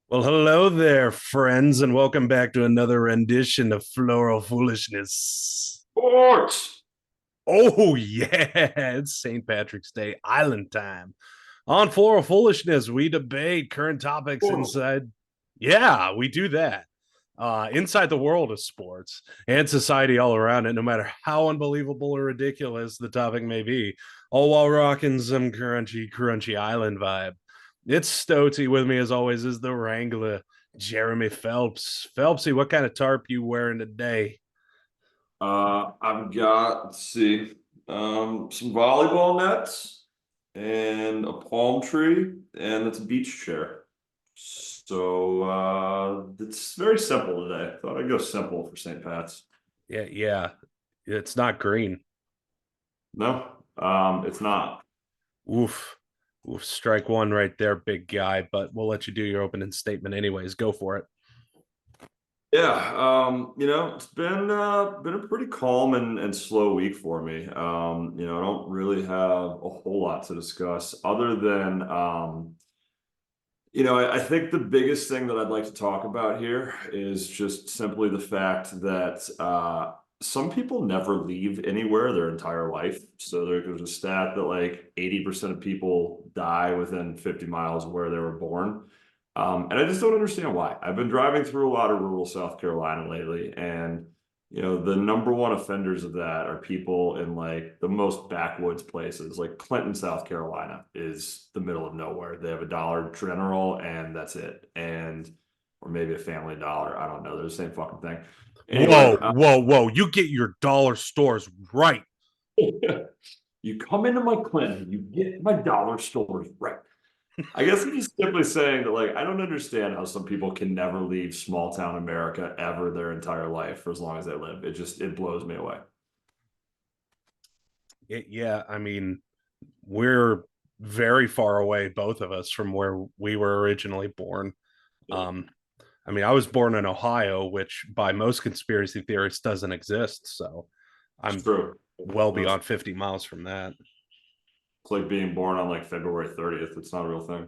Well, hello there, friends, and welcome back to another rendition of Floral Foolishness. Sports. Oh, yeah, it's St. Patrick's Day Island time. On Floral Foolishness, we debate current topics Sports. inside. Yeah, we do that. Inside the world of sports and society all around it, no matter how unbelievable or ridiculous the topic may be, all while rocking some crunchy island vibe. It's Stoczy with me as always is the Wrangler, Jeremy Phelps. Phelpsy, what kind of tarp you wearing today? I've got, let's see, some volleyball nets and a palm tree, and it's a beach chair. So it's very simple today. Thought I'd go simple for St. Pat's. Yeah, it's not green. No, it's not. Oof. Oof, strike one right there, big guy, but we'll let you do your opening statement anyways. Go for it. Yeah, it's been a pretty calm and slow week for me. I don't really have a whole lot to discuss other than I think the biggest thing that I'd like to talk about here is just simply the fact that some people never leave anywhere their entire life. So there's a stat that like 80% of people die within 50 miles of where they were born. And I just don't understand why. I've been driving through a lot of rural South Carolina lately, and the number one offenders of that are people in like the most backwoods places. Like Clinton, South Carolina is the middle of nowhere. They have a Dollar General and that's it. And or maybe a Family Dollar. I don't know. They're the same fucking thing. Anyway, Whoa. You get your dollar stores right. you come into my Clinton, you get my dollar stores right. I guess I'm just simply saying that, like, I don't understand how some people can never leave small town America ever their entire life for as long as they live. It blows me away. Yeah, I mean, we're very far away, both of us, from where we were originally born. Um, I mean, I was born in Ohio, which by most conspiracy theorists doesn't exist. So It's I'm true. well It's beyond 50 miles from that. like being born on like February 30th. It's not a real thing.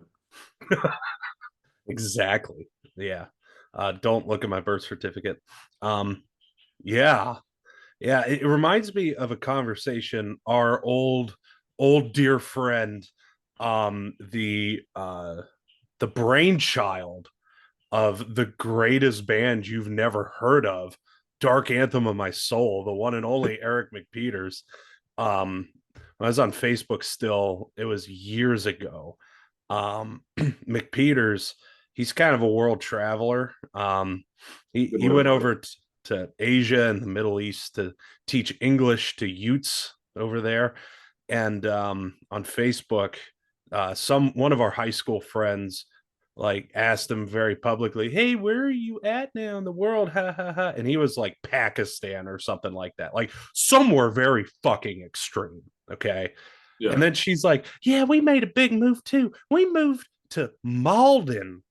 Exactly. Yeah. Don't look at my birth certificate. Um, yeah. Yeah. It reminds me of a conversation our old dear friend, the brainchild of the greatest band you've never heard of, Dark Anthem of My Soul, the one and only Eric McPeters. I was on Facebook still, it was years ago. McPeters, he's kind of a world traveler. Good He way to went put it. over to Asia and the Middle East to teach English to Utes over there. And on Facebook, some one of our high school friends like asked him very publicly, "Hey, where are you at now in the world?" Ha ha ha. And he was like Pakistan or something like that, like somewhere very fucking extreme. Okay. And Yeah. then she's like, "Yeah, we made a big move too. We moved to Malden."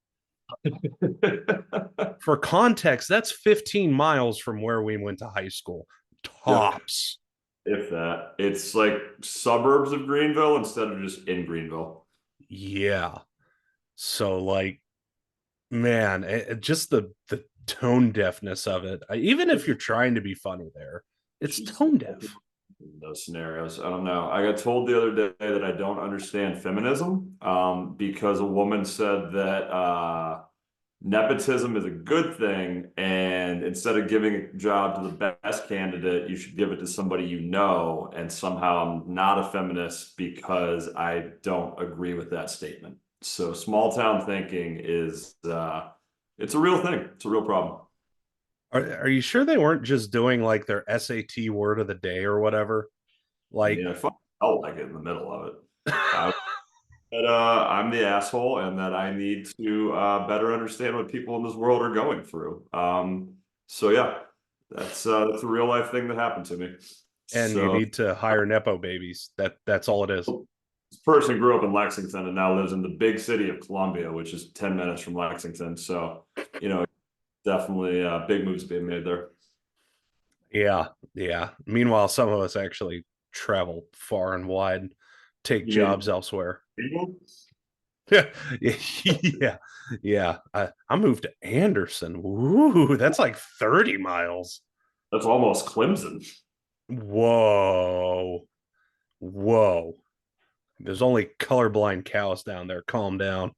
For context, that's 15 miles from where we went to high school. Yep. Tops. If that. It's like suburbs of Greenville instead of just in Greenville. Yeah. So like, man, just the tone deafness of it. Even if you're trying to be funny there, it's She's tone deaf. in those scenarios. I don't know. I got told the other day that I don't understand feminism because a woman said that nepotism is a good thing, and instead of giving a job to the best candidate, you should give it to somebody you know. And somehow I'm not a feminist because I don't agree with that statement. So small town thinking is it's a real thing. It's a real problem. Are you sure they weren't just doing like their SAT word of the day or whatever? I Like, mean, I felt like it in the middle of it. I that I'm the asshole and that I need to better understand what people in this world are going through. So yeah, that's a real life thing that happened to me. and you So need to hire nepo babies. That's all it is. this person grew up in Lexington and now lives in the big city of Columbia, which is 10 minutes from Lexington. So, definitely big moves being made there. Yeah. Meanwhile, some of us actually travel far and wide, take You mean jobs elsewhere. Greenville? Yeah. Yeah, I moved to Anderson. Ooh, that's like 30 miles. That's almost Clemson. Whoa. Whoa. There's only colorblind cows down there. Calm down.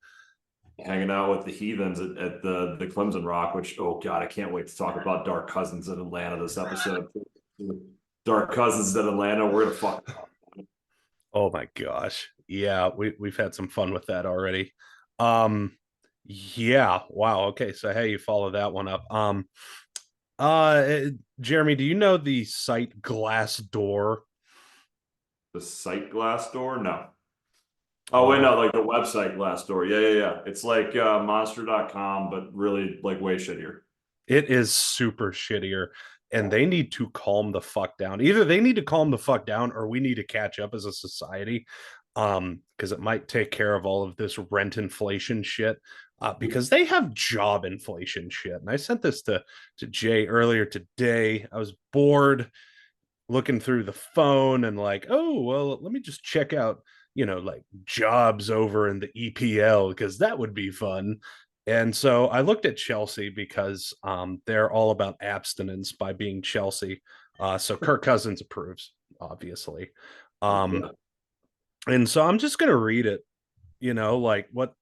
Hanging out with the heathens at the Clemson Rock, which, oh God, I can't wait to talk about Dark Cousins in Atlanta this episode. Dark Cousins in Atlanta, we're gonna fuck. Oh my gosh. Yeah, we've had some fun with that already. Um yeah, wow. Okay, so hey, you follow that one up. Jeremy, do you know the site Glassdoor? The site Glassdoor? No. Oh wait, Oh, no, like the website Glassdoor. Yeah. It's like monster.com, but really like way shittier. it is super shittier, and they need to calm the fuck down. Either they need to calm the fuck down or we need to catch up as a society. Because it might take care of all of this rent inflation shit. Because they have job inflation shit. And I sent this to Jay earlier today. I was bored looking through the phone and like, oh, well, let me just check out, like jobs over in the EPL because that would be fun. And so I looked at Chelsea because they're all about abstinence by being Chelsea. So Kirk Cousins approves, obviously. Um, Yeah. and so I'm just going to read it, like what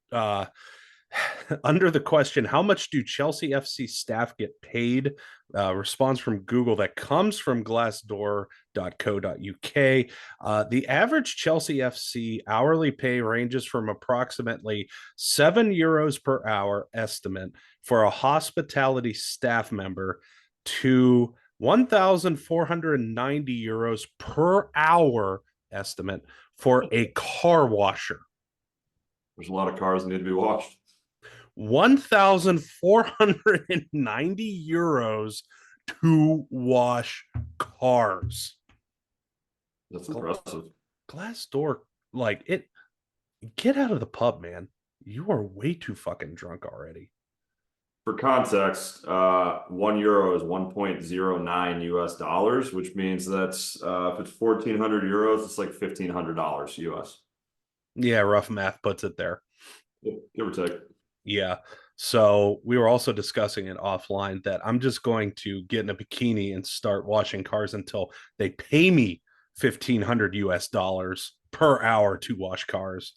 under the question, how much do Chelsea FC staff get paid? Response from Google that comes from glassdoor.co.uk. The average Chelsea FC hourly pay ranges from approximately €7 per hour estimate for a hospitality staff member to €1,490 per hour estimate for a car washer. There's a lot of cars that need to be washed. €1,490 to wash cars. That's impressive. Glassdoor, like it, get out of the pub, man. You are way too fucking drunk already. For context, €1 is 1.09 US dollars, which means that's if it's 1,400 euros, it's like $1,500 US. Yeah, rough math puts it there. Give or take. Yeah. So we were also discussing it offline that I'm just going to get in a bikini and start washing cars until they pay me 1,500 US dollars per hour to wash cars.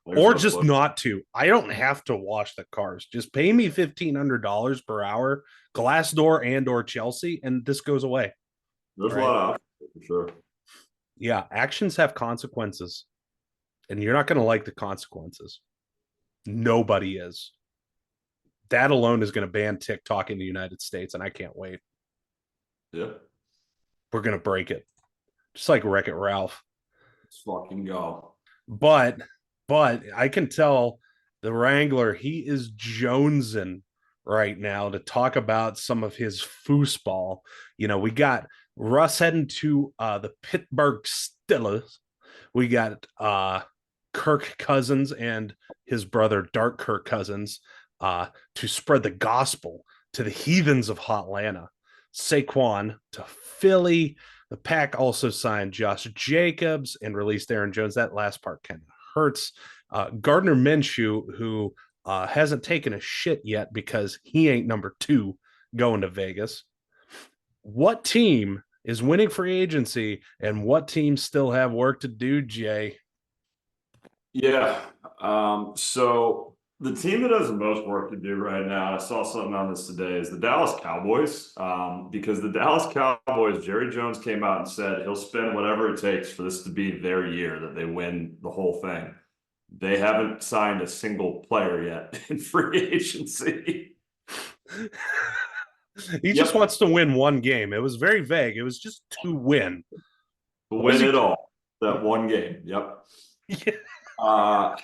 Or just not to. I don't have to wash the cars. Just pay me $1,500 per hour, Glassdoor and or Chelsea, and this goes away. There's All a right. lot of options for sure. Yeah, actions have consequences, and you're not going to like the consequences. Nobody is. That alone is going to ban TikTok in the United States, and I can't wait. Yeah. We're going to break it, just like Wreck It Ralph. Let's fucking go. But I can tell the Wrangler, he is jonesing right now to talk about some of his foosball. We got Russ heading to the Pittsburgh Steelers. We got Kirk Cousins and his brother Dark Kirk Cousins to spread the gospel to the heathens of Hotlanta. Saquon to Philly. The Pack also signed Josh Jacobs and released Aaron Jones. That last part kind of hurts. Gardner Minshew, who hasn't taken a shit yet because he ain't number 2 going to Vegas. What team is winning free agency and what teams still have work to do, Jay? Yeah. So the team that has the most work to do right now, I saw something on this today, is the Dallas Cowboys. Because the Dallas Cowboys, Jerry Jones came out and said he'll spend whatever it takes for this to be their year, that they win the whole thing. They haven't signed a single player yet in free agency. He just Yep. wants to win one game. It was very vague. It was just to win. To What is win he? it all. That one game. Yep. Yeah. Uh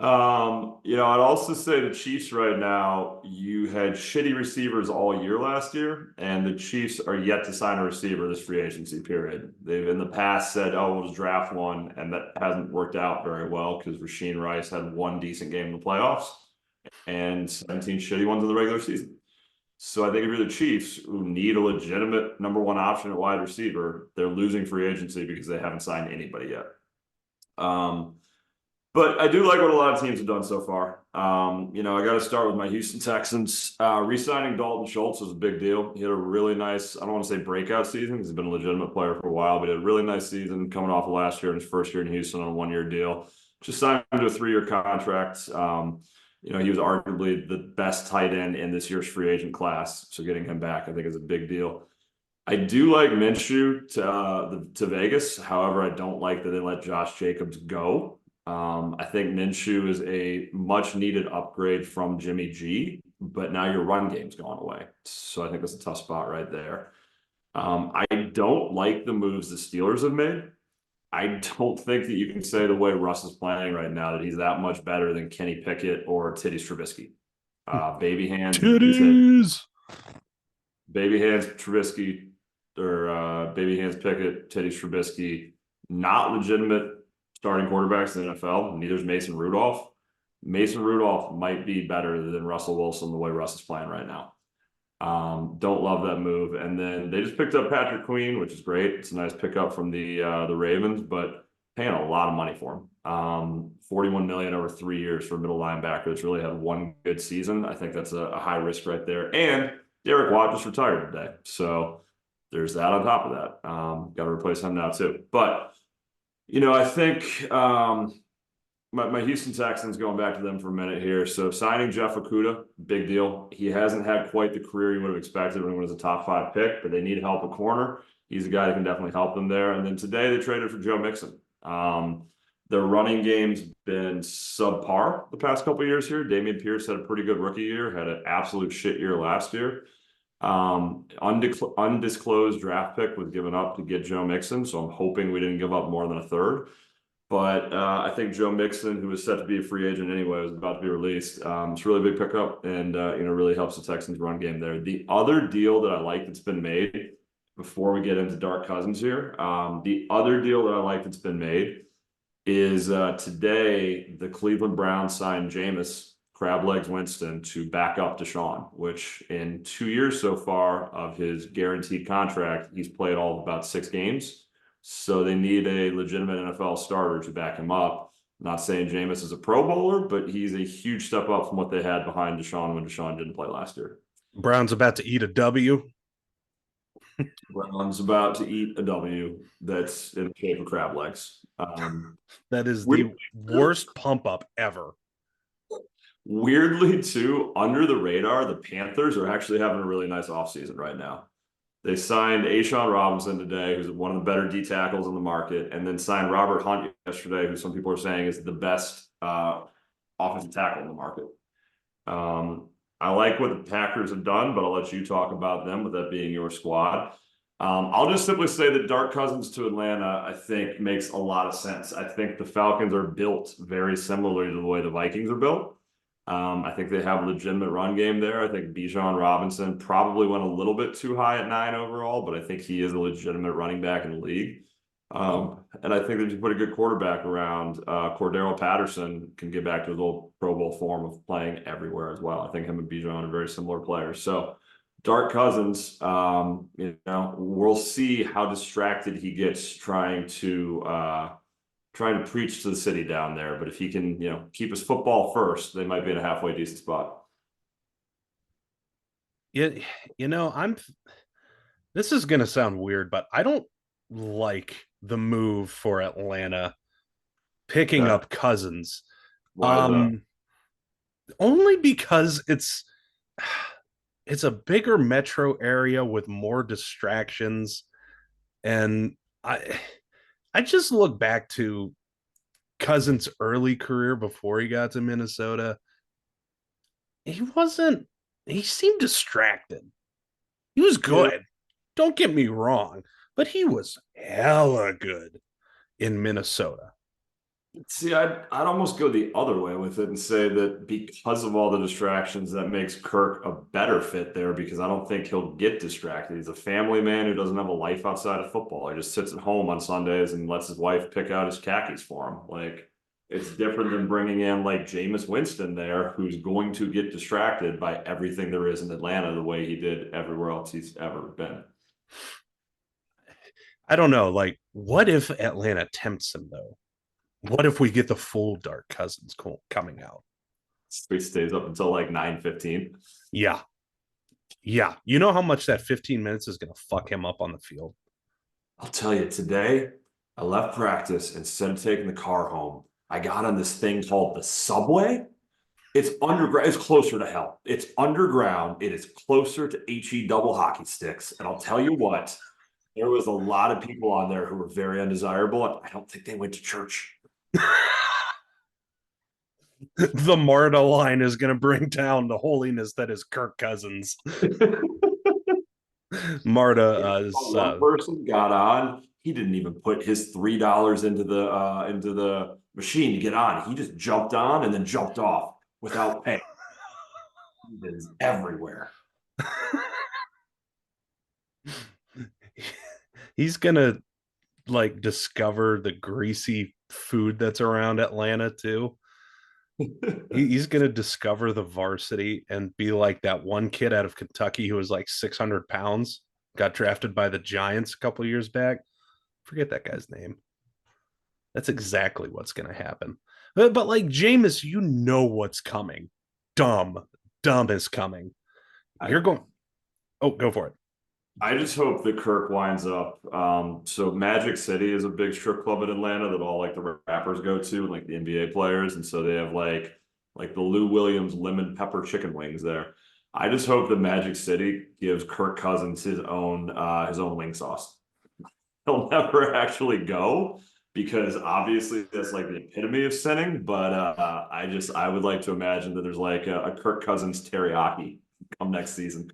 I'd also say the Chiefs right now, you had shitty receivers all year last year, and the Chiefs are yet to sign a receiver this free agency period. They've in the past said, oh, we'll just draft one, and that hasn't worked out very well because Rasheen Rice had one decent game in the playoffs and 17 shitty ones in the regular season. So I think if you're the Chiefs, who need a legitimate number one option at wide receiver, they're losing free agency because they haven't signed anybody yet. But I do like what a lot of teams have done so far. I got to start with my Houston Texans. Re-signing Dalton Schultz was a big deal. He had a really nice, I don't want to say breakout season because he's been a legitimate player for a while, but he had a really nice season coming off of last year in his first year in Houston on a 1-year deal. Just signed him to a 3-year contract. He was arguably the best tight end in this year's free agent class. So getting him back, I think, is a big deal. I do like Minshew to Vegas. However, I don't like that they let Josh Jacobs go. I think Minshew is a much needed upgrade from Jimmy G, but now your run game's gone away. So I think that's a tough spot right there. I don't like the moves the Steelers have made. I don't think that you can say the way Russ is playing right now that he's that much better than Kenny Pickett or Titty Trubisky. Baby hands, Titties. baby hands Trubisky or baby hands Pickett, Teddy Trubisky, not legitimate starting quarterbacks in the NFL. Neither is Mason Rudolph. Mason Rudolph might be better than Russell Wilson the way Russ is playing right now. Don't love that move. And then they just picked up Patrick Queen, which is great. It's a nice pickup from the Ravens, but paying a lot of money for him. $41 million over 3 years for a middle linebacker that's really had one good season. I think that's a high risk right there. And Derek Watt just retired today, so there's that on top of that. Got to replace him now too. But I think my Houston Texans, going back to them for a minute here. So signing Jeff Okudah, big deal. He hasn't had quite the career you would have expected when he was a top 5 pick, but they need help at corner. He's a guy that can definitely help them there. And then today they traded for Joe Mixon. Their running game's been subpar the past couple of years here. Dameon Pierce had a pretty good rookie year, had an absolute shit year last year. Undisclosed draft pick was given up to get Joe Mixon, so I'm hoping we didn't give up more than a third. But I think Joe Mixon, who was set to be a free agent anyway, was about to be released. It's a really big pickup and, really helps the Texans run game there. The other deal that I like that's been made, before we get into Dark Cousins here, the other deal that I like that's been made is today the Cleveland Browns signed Jameis Crab Legs Winston to back up Deshaun, which in 2 years so far of his guaranteed contract, he's played all of about 6 games. So they need a legitimate NFL starter to back him up. Not saying Jameis is a Pro Bowler, but he's a huge step up from what they had behind Deshaun when Deshaun didn't play last year. Brown's about to eat a W. Brown's about to eat a W that's in the shape of crab legs. That is the worst pump up ever. Weirdly, too, under the radar, the Panthers are actually having a really nice offseason right now. They signed A'Shawn Robinson today, who's one of the better D tackles in the market, and then signed Robert Hunt yesterday, who some people are saying is the best offensive tackle in the market. I like what the Packers have done, but I'll let you talk about them with that being your squad. I'll just simply say that Dark Cousins to Atlanta, I think, makes a lot of sense. I think the Falcons are built very similarly to the way the Vikings are built. I think they have a legitimate run game there. I think Bijan Robinson probably went a little bit too high at 9 overall, but I think he is a legitimate running back in the league. And I think that you put a good quarterback around, Cordero Patterson can get back to his old Pro Bowl form of playing everywhere as well. I think him and Bijan are very similar players. So Dark Cousins, we'll see how distracted he gets trying to preach to the city down there. But if he can, keep his football first, they might be in a halfway decent spot. Yeah, this is going to sound weird, but I don't like the move for Atlanta picking up Cousins. Why is that? Only because it's a bigger metro area with more distractions, and I just look back to Cousins' early career before he got to Minnesota. He seemed distracted. He was good. Yeah. Don't get me wrong, but he was hella good in Minnesota. See, I'd almost go the other way with it and say that because of all the distractions, that makes Kirk a better fit there because I don't think he'll get distracted. He's a family man who doesn't have a life outside of football. He just sits at home on Sundays and lets his wife pick out his khakis for him. Like, it's different than bringing in like Jameis Winston there, who's going to get distracted by everything there is in Atlanta the way he did everywhere else he's ever been. I don't know. Like, what if Atlanta tempts him, though? What if we get the full Dark Cousins coming out? He stays up until like 9:15. Yeah. Yeah. You know how much that 15 minutes is going to fuck him up on the field? I'll tell you, today I left practice instead of taking the car home. I got on this thing called the subway. It's underground. It's closer to hell. It's underground. It is closer to HE double hockey sticks. And I'll tell you what, there was a lot of people on there who were very undesirable. And I don't think they went to church. The Marta line is going to bring down the holiness that is Kirk Cousins. Marta is One person got on. He didn't even put his $3 into the machine to get on. He just jumped on and then jumped off without pay. It is everywhere. He's gonna like discover the greasy food that's around Atlanta too. He's gonna discover the varsity and be like that one kid out of Kentucky who was like 600 pounds, got drafted by the Giants a couple years back. Forget that guy's name. That's exactly what's gonna happen. But like Jameis, you know what's coming. Dumb, dumb is coming. You're going. Oh, go for it. I just hope that Kirk winds up. So Magic City is a big strip club in Atlanta that all like the rappers go to, and like the NBA players, and so they have like the Lou Williams lemon pepper chicken wings there. I just hope that Magic City gives Kirk Cousins his own wing sauce. He'll never actually go because obviously that's like the epitome of sinning. But I would like to imagine that there's like a Kirk Cousins teriyaki come next season.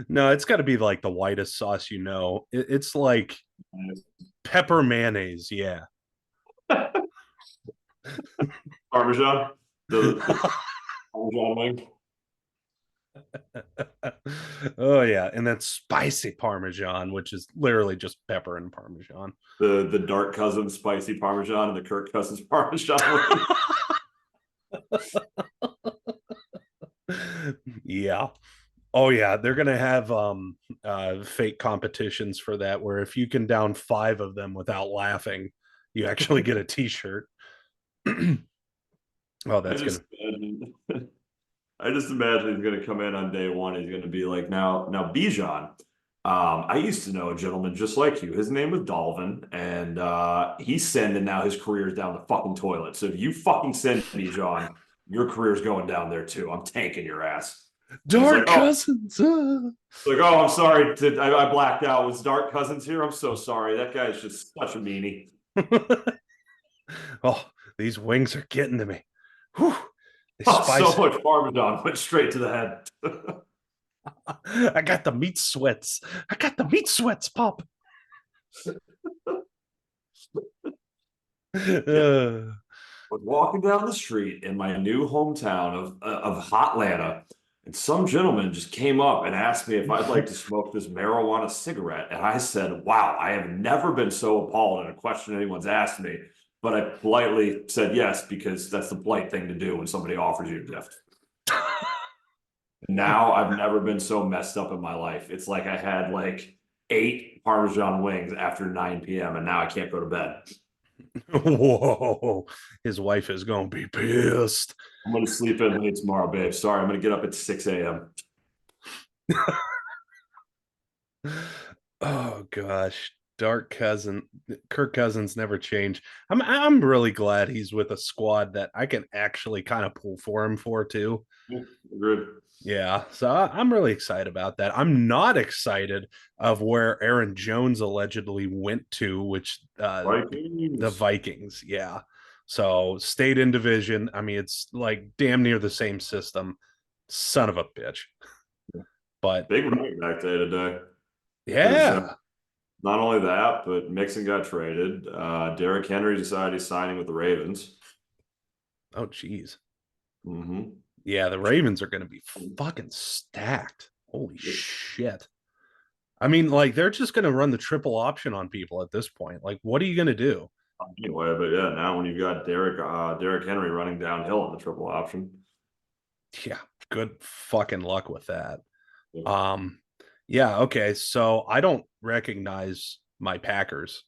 No, it's got to be like the whitest sauce, you know. It's like pepper mayonnaise. Yeah. Parmesan, the Parmesan wing. Oh yeah, and then spicy Parmesan, which is literally just pepper and Parmesan. The Dark Cousins spicy Parmesan and the Kirk Cousins Parmesan Yeah. Oh yeah, they're gonna have fake competitions for that where if you can down 5 of them without laughing, you actually get a t-shirt. Oh, I that's gonna. just imagine, I just imagine he's gonna come in on day one. He's gonna be like, now Bijan. I used to know a gentleman just like you. His name was Dalvin, and he's sending now his career's down the fucking toilet. So if you fucking send Bijan, your career's going down there too. I'm tanking your ass. And he's like, Dark oh, Cousins. like, oh, I'm sorry. I blacked out. Was Dark Cousins here? I'm so sorry. That guy's just such a meanie. Oh, these wings are getting to me. Whew. Oh, so much Parmesan went straight to the head. I got the meat sweats. I got the meat sweats, Pop. Was walking down the street in my new hometown of Hotlanta, and some gentleman just came up and asked me if I'd like to smoke this marijuana cigarette. And I said, wow, I have never been so appalled at a question anyone's asked me. But I politely said yes, because that's the polite thing to do when somebody offers you a gift. Now I've never been so messed up in my life. It's like I had like 8 Parmesan wings after 9 p.m. and now I can't go to bed. Whoa, his wife is gonna be pissed. I'm gonna sleep in late tomorrow, babe. Sorry, I'm gonna get up at 6 a.m. Oh gosh, Kirk Cousins never change. I'm really glad he's with a squad that I can actually kind of pull for him for too. Agreed. Yeah, so I'm really excited about that. I'm not excited of where Aaron Jones allegedly went to, which the Vikings. Vikings. Yeah, so stayed in division. I mean, it's like damn near the same system. Son of a bitch. But Big running back day today. Because yeah, not only that, but Mixon got traded. Derrick Henry decided he's signing with the Ravens. oh geez. Mm-hmm. Yeah, the Ravens are going to be fucking stacked. Holy shit. I mean, like, they're just going to run the triple option on people at this point. Like, what are you going to do? Anyway, but yeah, now when you've got Derrick Henry running downhill on the triple option. Yeah, good fucking luck with that. Yeah. Yeah, okay. So I don't recognize my Packers.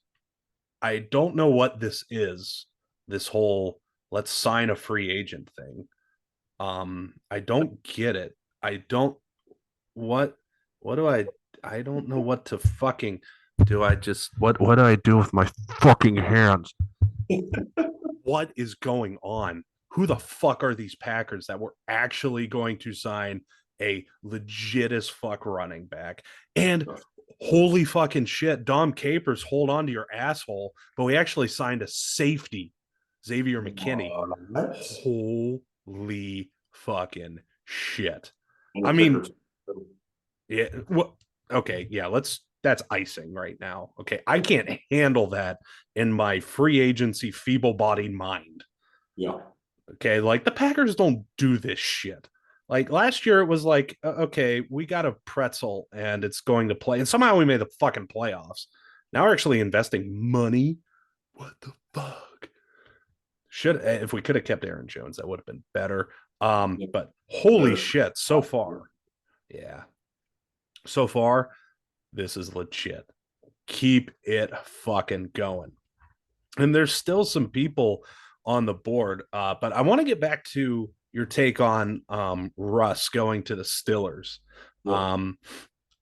I don't know what this is. This whole let's sign a free agent thing. I don't get it. I don't what what do I don't know what to fucking do. I just what do I do with my fucking hands? What is going on? Who the fuck are these Packers that were actually going to sign a legit as fuck running back? And holy fucking shit, Dom Capers, hold on to your asshole. But we actually signed a safety, Xavier McKinney. What? Holy fucking shit. And I the kicker. mean, yeah, well, okay, yeah, that's icing right now. Okay, I can't handle that in my free agency feeble bodied mind. Yeah. Okay, like the Packers don't do this shit. Like last year, it was like, okay, we got a pretzel and it's going to play, and somehow we made the fucking playoffs. Now we're actually investing money. What the fuck? Should if we could have kept Aaron Jones, that would have been better. Yeah. But holy Better. shit, so far, yeah, so far, this is legit. Keep it fucking going. And there's still some people on the board, but I want to get back to your take on Russ going to the Stillers. Yeah. Um,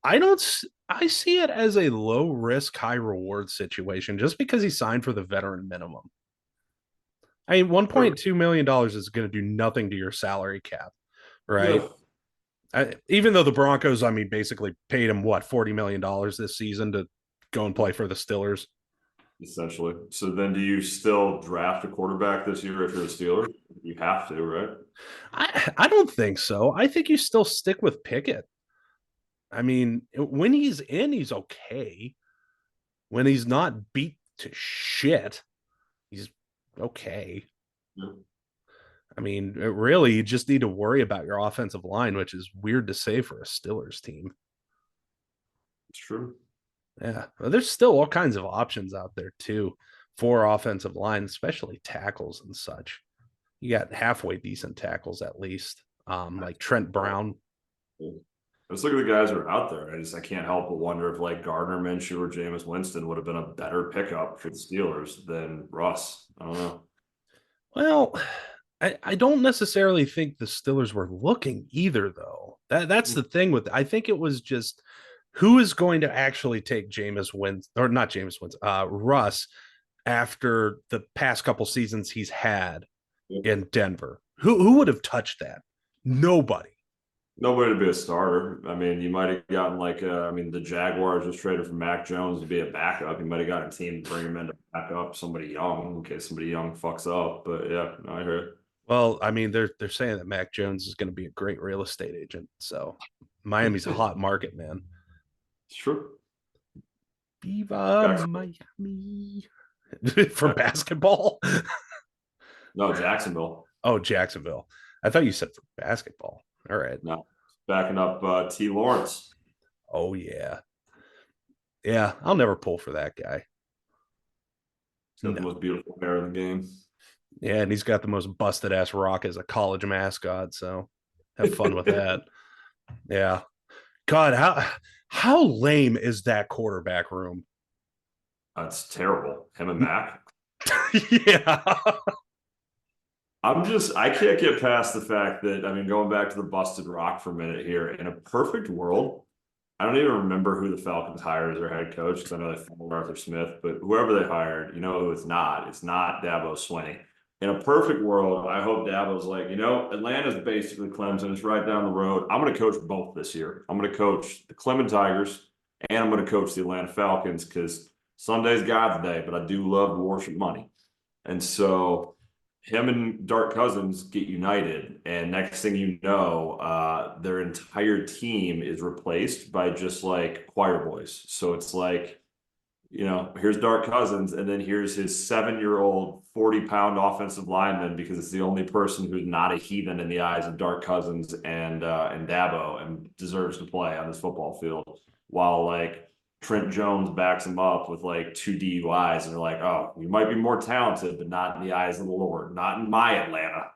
I don't. I see it as a low risk, high reward situation, just because he signed for the veteran minimum. I mean, $1.2 million is going to do nothing to your salary cap, right? Yeah. Even though the Broncos, I mean, basically paid him what $40 million this season to go and play for the Stillers. Essentially. So then do you still draft a quarterback this year if you're a Steeler? You have to, right? I don't think so. I think you still stick with Pickett. I mean, when he's in, he's okay. When he's not beat to shit, he's okay. Yeah. I mean, really, you just need to worry about your offensive line, which is weird to say for a Stillers team. It's true. Yeah, well, there's still all kinds of options out there too for offensive line, especially tackles and such. You got halfway decent tackles at least, like Trent Brown. Let's look at the guys who are out there. I can't help but wonder if like Gardner Minshew or Jameis Winston would have been a better pickup for the Steelers than Russ. I don't know. Well, I don't necessarily think the Steelers were looking either, though. That's the thing with I think it was just who is going to actually take Jameis Winston or not Jameis Winston, Russ after the past couple seasons he's had in Denver. Who would have touched that? Nobody. Nobody to be a starter. I mean, you might have gotten like, I mean, the Jaguars just traded for Mac Jones to be a backup. You might have got a team to bring him in to back up somebody young in case somebody young fucks up. But yeah, no, I hear it. Well, I mean, they're saying that Mac Jones is going to be a great real estate agent. So Miami's a hot market, man. It's true. Viva Jacksonville. Miami for basketball. No, Jacksonville. Oh, Jacksonville. I thought you said for basketball. All right. No, backing up T. Lawrence. Oh yeah. Yeah, I'll never pull for that guy. He's got the No. most beautiful hair in the game. Yeah, and he's got the most busted ass rock as a college mascot, so have fun with that. Yeah. God, how lame is that quarterback room? That's terrible. Him and Mac. Yeah. I can't get past the fact that, I mean, going back to the busted rock for a minute here, in a perfect world, I don't even remember who the Falcons hired as their head coach because I know they fired Arthur Smith, but whoever they hired, you know who it's not. It's not Dabo Swinney. In a perfect world, I hope Dabo's like, Atlanta's basically Clemson. It's right down the road. I'm going to coach both this year. I'm going to coach the Clemson Tigers and I'm going to coach the Atlanta Falcons because Sunday's God's day, but I do love to worship money. And so him and Dark Cousins get united, and next thing you know, their entire team is replaced by just like choir boys. So it's like, here's Dark Cousins, and then here's his 7-year-old 40-pound offensive lineman because it's the only person who's not a heathen in the eyes of Dark Cousins and Dabo and deserves to play on this football field. While like Trent Jones backs him up with like 2 DUIs, and they're like, "Oh, you might be more talented, but not in the eyes of the Lord, not in my Atlanta."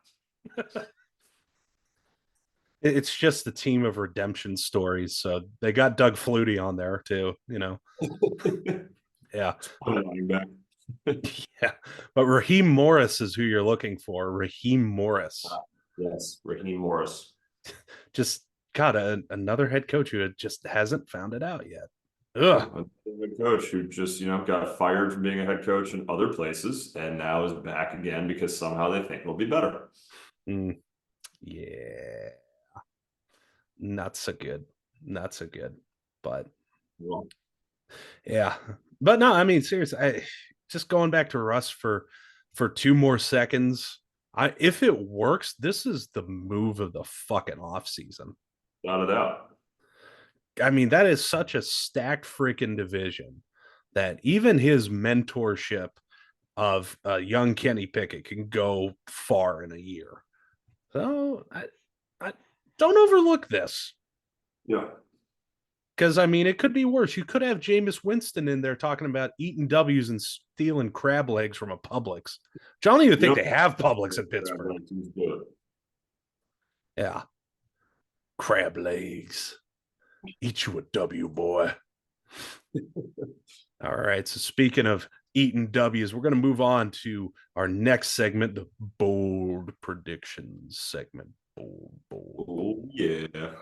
It's just the team of redemption stories. So they got Doug Flutie on there too, Yeah. Yeah, but Raheem Morris is who you're looking for. Raheem Morris. Yes, Raheem Morris. Just got another head coach who just hasn't found it out yet. Ugh. A head coach who just, got fired from being a head coach in other places and now is back again because somehow they think it'll be better. Mm, yeah, not so good. Not so good. But Well, yeah, but no, I mean, seriously, just going back to Russ for 2 more seconds. If it works, this is the move of the fucking off season. without a doubt. I mean, that is such a stacked freaking division that even his mentorship of young Kenny Pickett can go far in a year. So I don't overlook this. Yeah. Because I mean, it could be worse. You could have Jameis Winston in there talking about eating W's and stealing crab legs from a Publix. I don't even think they have Publix in Pittsburgh. Yeah, crab legs. Eat you a W, boy. All right. So speaking of eating W's, we're going to move on to our next segment, the bold predictions segment. Bold, bold, Oh, bold. yeah.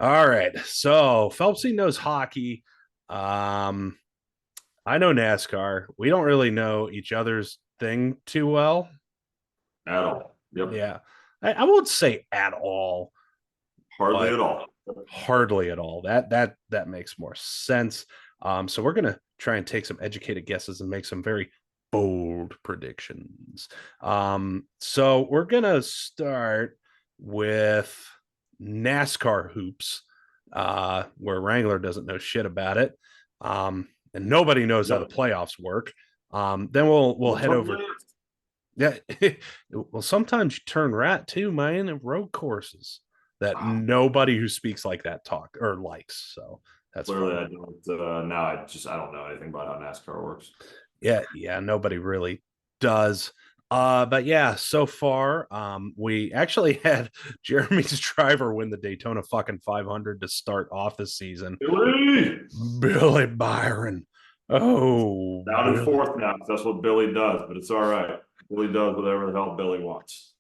All right. So Phelpsy knows hockey. I know NASCAR. We don't really know each other's thing too well. At all. Yep. Yeah. I won't say at all, Hardly but at all. hardly at all. That makes more sense. So we're gonna try and take some educated guesses and make some very bold predictions. So we're gonna start with NASCAR hoops, where Wrangler doesn't know shit about it, and nobody knows how the Yep. playoffs work. Then we'll head over. Sometimes Yeah, well, sometimes you turn right too, man, in road courses that nobody who speaks like that talk or likes. So that's clearly fun. I don't now I don't know anything about how NASCAR works. Yeah, nobody really does. But yeah, so far, we actually had Jeremy's driver win the Daytona fucking 500 to start off the season. Billy! Billy Byron. Oh, Down in Billy. fourth now, 'cause that's what Billy does, but it's all right. Billy does whatever the hell Billy wants.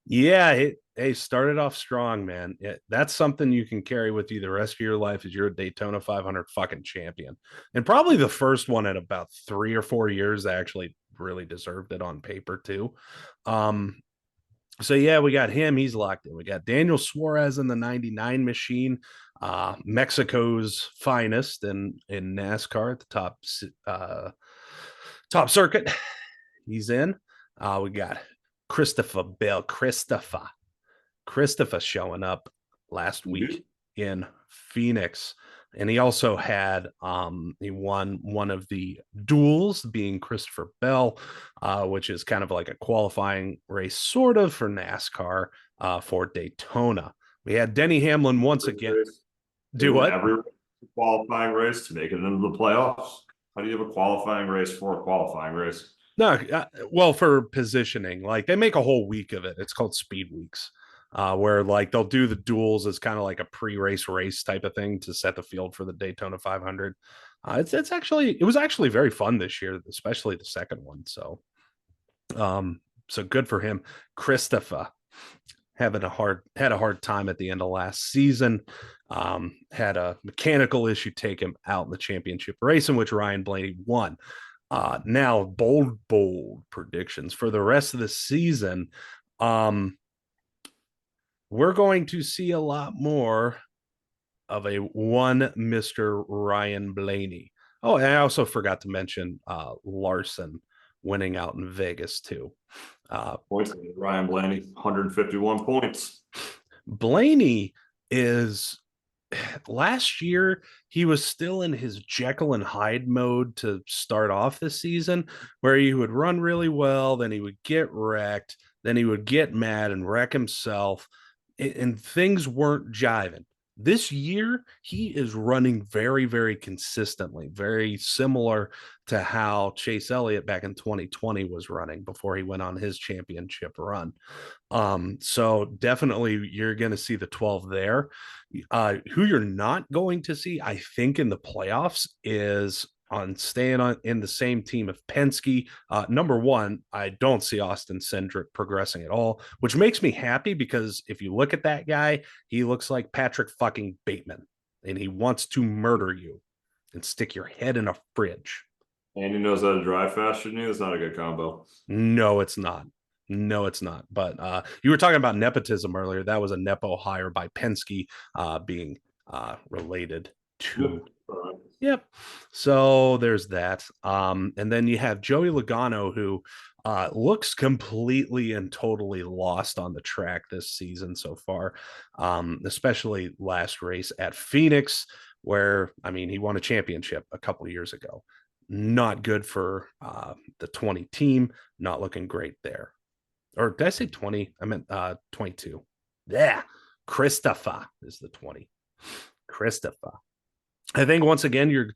Yeah, hey, started off strong, man. That's something you can carry with you the rest of your life as you're a Daytona 500 fucking champion. And probably the first one in about 3 or 4 years that actually really deserved it on paper too. Um, so yeah, we got him. He's locked in. We got Daniel Suarez in the 99 machine, Mexico's finest in NASCAR at the top circuit. He's in. We got Christopher showing up last week in Phoenix. And he also had he won one of the duels, being Christopher Bell, which is kind of like a qualifying race, sort of, for NASCAR for Daytona. We had Denny Hamlin once again. Do Isn't what? every qualifying race to make it into the playoffs? How do you have a qualifying race for a qualifying race? No, well, for positioning, like they make a whole week of it. It's called Speed Weeks, where like they'll do the duels as kind of like a pre-race race type of thing to set the field for the Daytona 500. It was actually very fun this year, especially the second one. So good for him. Christopher had a hard time at the end of last season. Had a mechanical issue take him out in the championship race in which Ryan Blaney won. Now, bold predictions for the rest of the season. We're going to see a lot more of a one Mr. Ryan Blaney. Oh, and I also forgot to mention Larson winning out in Vegas too. Points, Ryan Blaney, 151 points. Blaney is last year he was still in his Jekyll and Hyde mode to start off the season, where he would run really well, then he would get wrecked, then he would get mad and wreck himself, and things weren't jiving. This year, he is running very, very consistently, very similar to how Chase Elliott back in 2020 was running before he went on his championship run. So definitely you're going to see the 12 there. Who you're not going to see, I think, in the playoffs is on staying in the same team of Penske. Number one, I don't see Austin Cindric progressing at all, which makes me happy because if you look at that guy, he looks like Patrick fucking Bateman, and he wants to murder you and stick your head in a fridge. And he knows how to drive faster than you. It's not a good combo. No, it's not. No, it's not. But you were talking about nepotism earlier. That was a Nepo hire by Penske being related to. Yep. So there's that. And then you have Joey Logano, who looks completely and totally lost on the track this season so far, especially last race at Phoenix, where, I mean, he won a championship a couple of years ago. Not good for the 20 team, not looking great there. Or did I say 20? I meant 22. Yeah. Christopher is the 20. Christopher. I think once again, you're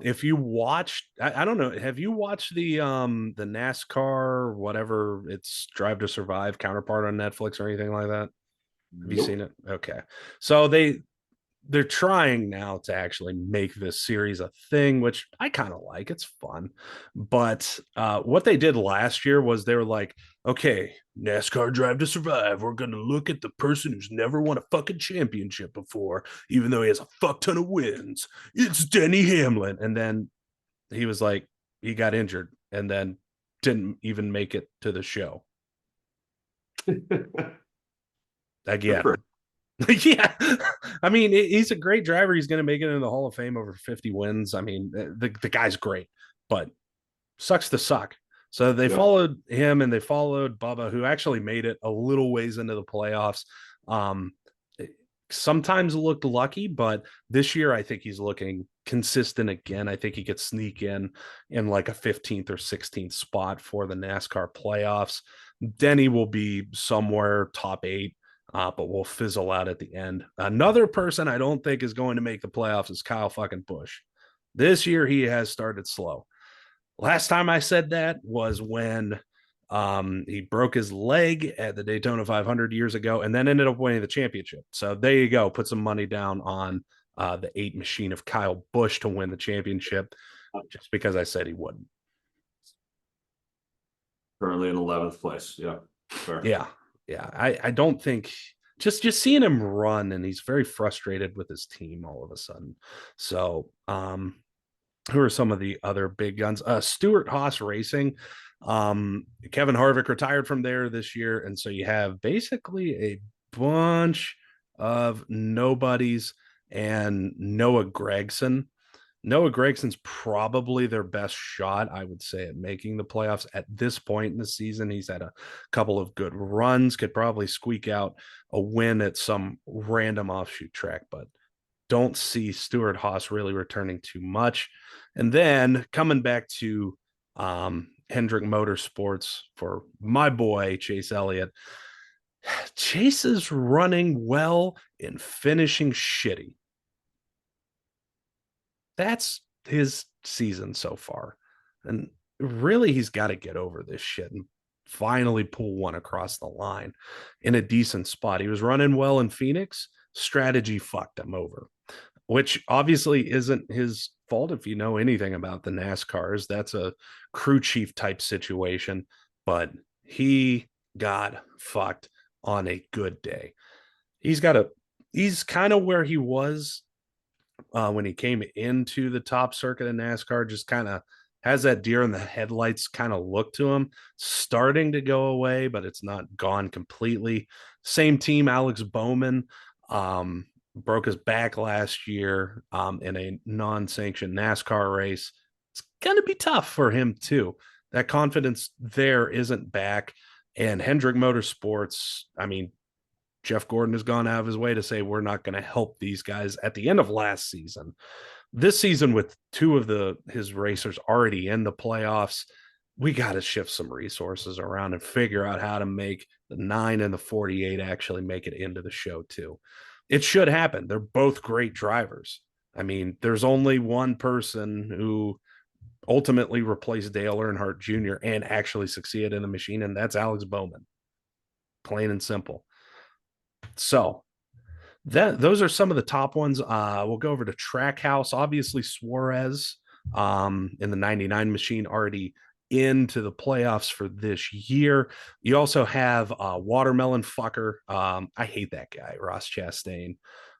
if you watched, I don't know, have you watched the NASCAR, whatever it's Drive to Survive counterpart on Netflix or anything like that? Have you seen it? Okay. So they're trying now to actually make this series a thing, which I kind of like. It's fun. But what they did last year was they were like, okay, NASCAR Drive to Survive. We're going to look at the person who's never won a fucking championship before, even though he has a fuck ton of wins. It's Denny Hamlin. And then he was like, he got injured and then didn't even make it to the show again. Yeah, I mean, he's a great driver. He's going to make it into the Hall of Fame over 50 wins. I mean, the guy's great, but sucks to suck. So they followed him and they followed Bubba, who actually made it a little ways into the playoffs. Um, Sometimes looked lucky, but this year I think he's looking consistent again. I think he could sneak in like a 15th or 16th spot for the NASCAR playoffs. Denny will be somewhere top 8. But we'll fizzle out at the end. Another person I don't think is going to make the playoffs is Kyle fucking Busch. This year he has started slow. Last time I said that was when he broke his leg at the Daytona 500 years ago and then ended up winning the championship. So there you go. Put some money down on the 8 machine of Kyle Busch to win the championship just because I said he wouldn't. Currently in 11th place. Yeah. Fair. Yeah. Yeah, I don't think just seeing him run and he's very frustrated with his team all of a sudden. So who are some of the other big guns? Stuart Haas Racing. Kevin Harvick retired from there this year, and so you have basically a bunch of nobodies and Noah Gragson. Noah Gregson's probably their best shot, I would say, at making the playoffs at this point in the season. He's had a couple of good runs, could probably squeak out a win at some random offshoot track, but don't see Stuart Haas really returning too much. And then coming back to Hendrick Motorsports for my boy, Chase Elliott. Chase is running well and finishing shitty. That's his season so far. And really, he's got to get over this shit and finally pull one across the line in a decent spot. He was running well in Phoenix. Strategy fucked him over, which obviously isn't his fault if you know anything about the NASCARs. That's a crew chief type situation, but he got fucked on a good day. He's kind of where he was when he came into the top circuit of NASCAR, just kind of has that deer in the headlights kind of look to him, starting to go away, but it's not gone completely. Same team, Alex Bowman, broke his back last year in a non-sanctioned NASCAR race. It's going to be tough for him too. That confidence there isn't back. And Hendrick Motorsports, I mean, Jeff Gordon has gone out of his way to say we're not going to help these guys at the end of last season. This season, with 2 of his racers already in the playoffs, we got to shift some resources around and figure out how to make the 9 and the 48 actually make it into the show too. It should happen. They're both great drivers. I mean, there's only one person who ultimately replaced Dale Earnhardt Jr. and actually succeeded in the machine, and that's Alex Bowman. Plain and simple. So those are some of the top ones. We'll go over to Trackhouse. Obviously, Suarez in the 99 machine, already into the playoffs for this year. You also have Watermelon Fucker. I hate that guy, Ross Chastain.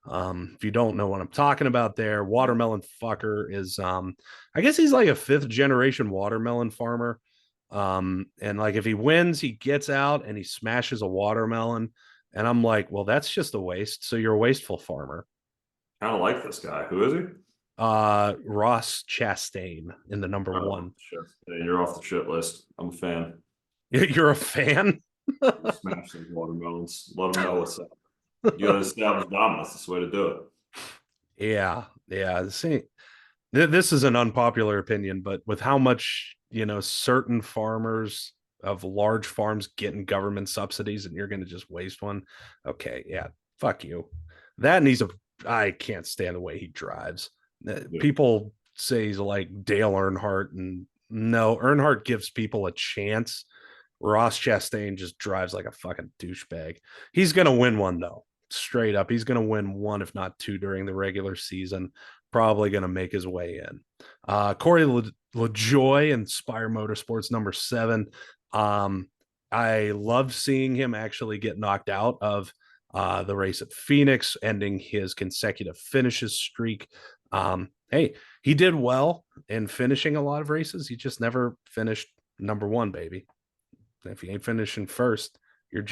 If you don't know what I'm talking about there, Watermelon Fucker is, I guess he's like a fifth generation watermelon farmer. And like if he wins, he gets out and he smashes a watermelon. And I'm like, well, that's just a waste. So you're a wasteful farmer. Kind of like this guy. Who is he? Ross Chastain in the number Oh, one. shit. Hey, you're off the shit list. I'm a fan. You're a fan? Smash those watermelons. Let them know what's up. You got to establish dominance. That's the way to do it. Yeah. See, this is an unpopular opinion, but with how much, certain farmers of large farms getting government subsidies and you're going to just waste one. Okay. Yeah. Fuck you. That and I can't stand the way he drives. Yeah. People say he's like Dale Earnhardt, and no, Earnhardt gives people a chance. Ross Chastain just drives like a fucking douchebag. He's going to win one, though. Straight up. He's going to win one, if not two, during the regular season. Probably going to make his way in. Corey LaJoy and Spire Motorsports, number 7. I love seeing him actually get knocked out of the race at Phoenix, ending his consecutive finishes streak. Hey, he did well in finishing a lot of races. He just never finished number 1, baby. If you ain't finishing first, if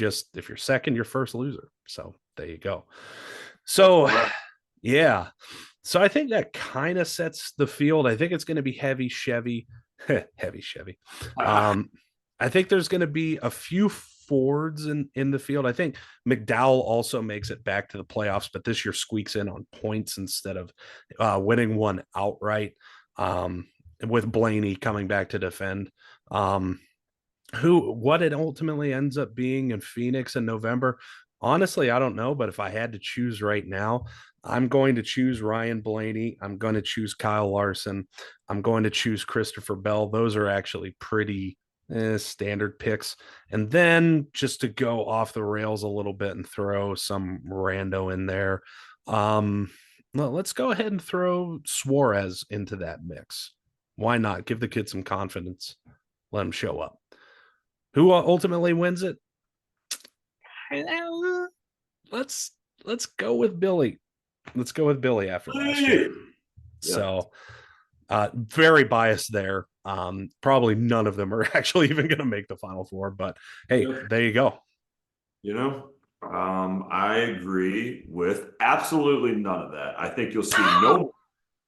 you're second, you're first loser. So there you go. So, yeah. So I think that kind of sets the field. I think it's going to be heavy Chevy. Heavy Chevy. I think there's going to be a few Fords in the field. I think McDowell also makes it back to the playoffs, but this year squeaks in on points instead of winning one outright, with Blaney coming back to defend. What it ultimately ends up being in Phoenix in November, honestly, I don't know. But if I had to choose right now, I'm going to choose Ryan Blaney. I'm going to choose Kyle Larson. I'm going to choose Christopher Bell. Those are actually pretty standard picks. And then just to go off the rails a little bit and throw some rando in there, well, let's go ahead and throw Suarez into that mix. Why not? Give the kid some confidence. Let him show up. Who ultimately wins it? Let's go with Billy. Let's go with Billy after last year. So, very biased there. Probably none of them are actually even going to make the Final Four, but hey, there you go. I agree with absolutely none of that. I think you'll see no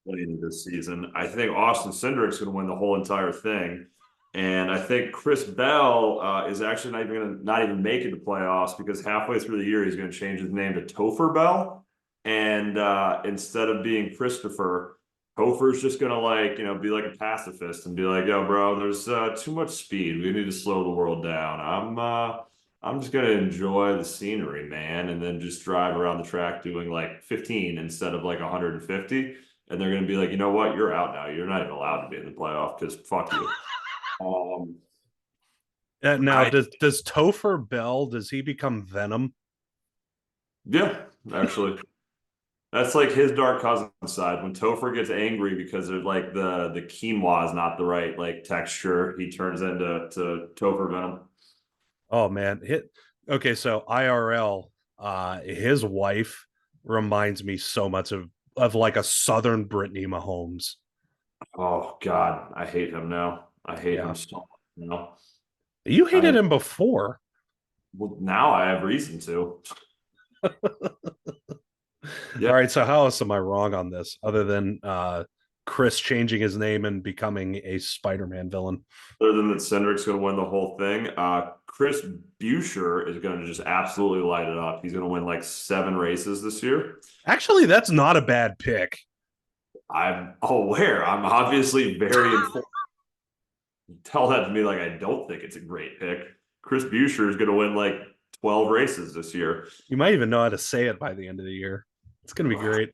winning this season. I think Austin Cindric's going to win the whole entire thing. And I think Chris Bell is actually not even make it to playoffs, because halfway through the year he's going to change his name to Topher Bell, and instead of being Christopher, Topher's just going to be like a pacifist and be like, "Yo, bro, there's too much speed. We need to slow the world down. I'm just going to enjoy the scenery, man, and then just drive around the track doing like 15 instead of like 150." And they're going to be like, "You know what? You're out now. You're not even allowed to be in the playoff because fuck you." Now, does Topher Bell, does he become Venom? Yeah, actually, that's like his dark cousin side. When Topher gets angry because of like the quinoa is not the right like texture, he turns into Topher Venom. Oh man, okay. So IRL, his wife reminds me so much of like a Southern Brittany Mahomes. Oh God, I hate him now. I hate him so much now. You hated him before. Well, now I have reason to. Yeah. All right. So how else am I wrong on this, other than Chris changing his name and becoming a Spider-Man villain? Other than that, Cindric's going to win the whole thing. Chris Buescher is going to just absolutely light it up. He's going to win like 7 races this year. Actually, that's not a bad pick. I'm aware. I'm obviously very informed. Tell that to me like I don't think it's a great pick. Chris Buescher is going to win like 12 races this year. You might even know how to say it by the end of the year. It's going to be great.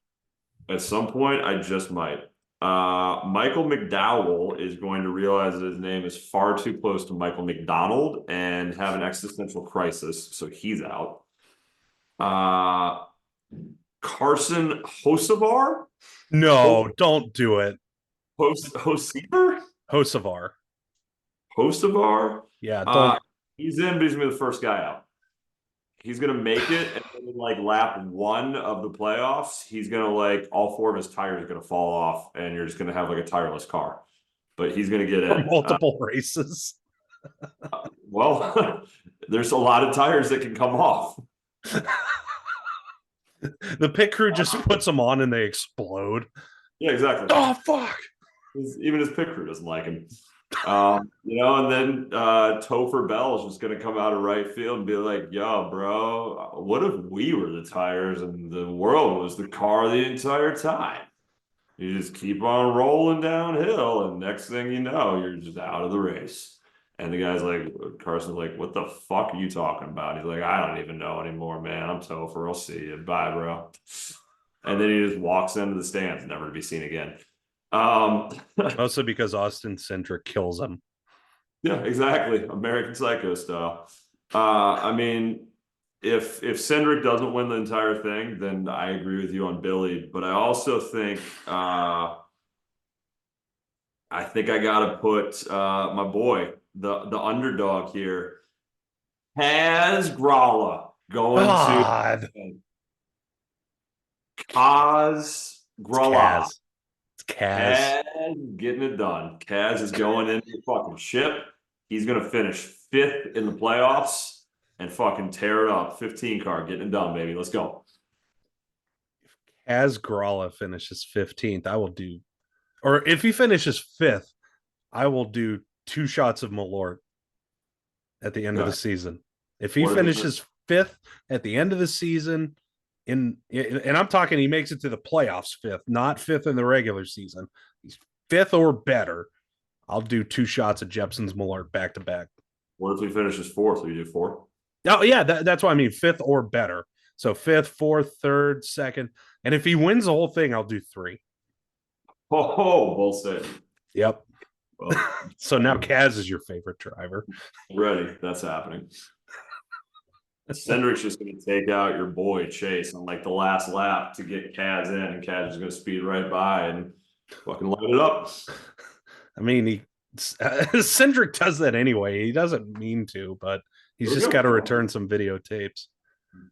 At some point, I just might. Michael McDowell is going to realize that his name is far too close to Michael McDonald and have an existential crisis, so he's out. Carson Hocevar? No, don't do it. Hosevar? Hosevar. Hosevar? Yeah, Uh, don't. he's in, but he's gonna be the first guy out. He's gonna make it, and then in like lap one of the playoffs, he's gonna like all four of his tires are gonna fall off, and you're just gonna have like a tireless car. But he's gonna get For in. multiple races. Well, there's a lot of tires that can come off. The pit crew just puts them on and they explode. Yeah, exactly. Oh fuck! Even his pit crew doesn't like him. And then Topher Bell is just gonna come out of right field and be like, "Yo, bro, what if we were the tires and the world was the car the entire time? You just keep on rolling downhill, and next thing you know, you're just out of the race." And the guy's like, Carson's like, "What the fuck are you talking about?" He's like, "I don't even know anymore, man. I'm Topher. I'll see you. Bye, bro." And then he just walks into the stands, never to be seen again. Mostly because Austin Cindric kills him. Yeah, exactly. American Psycho style. I mean, if Cindric doesn't win the entire thing, then I agree with you on Billy. But I also think I gotta put my boy, the underdog here, Kaz Grala going to God, Kaz it's Grala. Kaz. It's Kaz. Kaz getting it done. Kaz is going into the fucking ship. He's gonna finish fifth in the playoffs and fucking tear it up. 15 car, getting it done, baby. Let's go. Kaz Grala finishes 15th. I will do, or if he finishes 5th, I will do 2 shots of Malort at the end of the Okay. season. If he What if he finishes 5th at the end of the season, and I'm talking he makes it to the playoffs 5th, not 5th in the regular season. He's 5th or better. I'll do 2 shots of Jepson's Malort back to back. what if he finishes fourth? Will you do four? Oh yeah, that's what I mean. 5th or better. So 5th, 4th, 3rd, 2nd, and if he wins the whole thing, I'll do 3. Oh, both said. Yep. Well, So now Kaz is your favorite driver. ready. That's happening. Cindric's just going to take out your boy Chase on like the last lap to get Kaz in, and Kaz is going to speed right by and fucking light it up. I mean, Cindric does that anyway. He doesn't mean to, but he's just got to return some videotapes.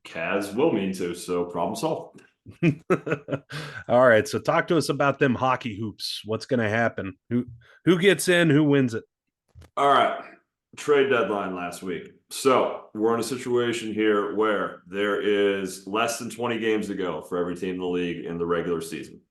Kaz will mean to, so problem solved. All right, so talk to us about them hockey hoops. What's going to happen? Who gets in? Who wins it? All right, trade deadline last week. So we're in a situation here where there is less than 20 games to go for every team in the league in the regular season.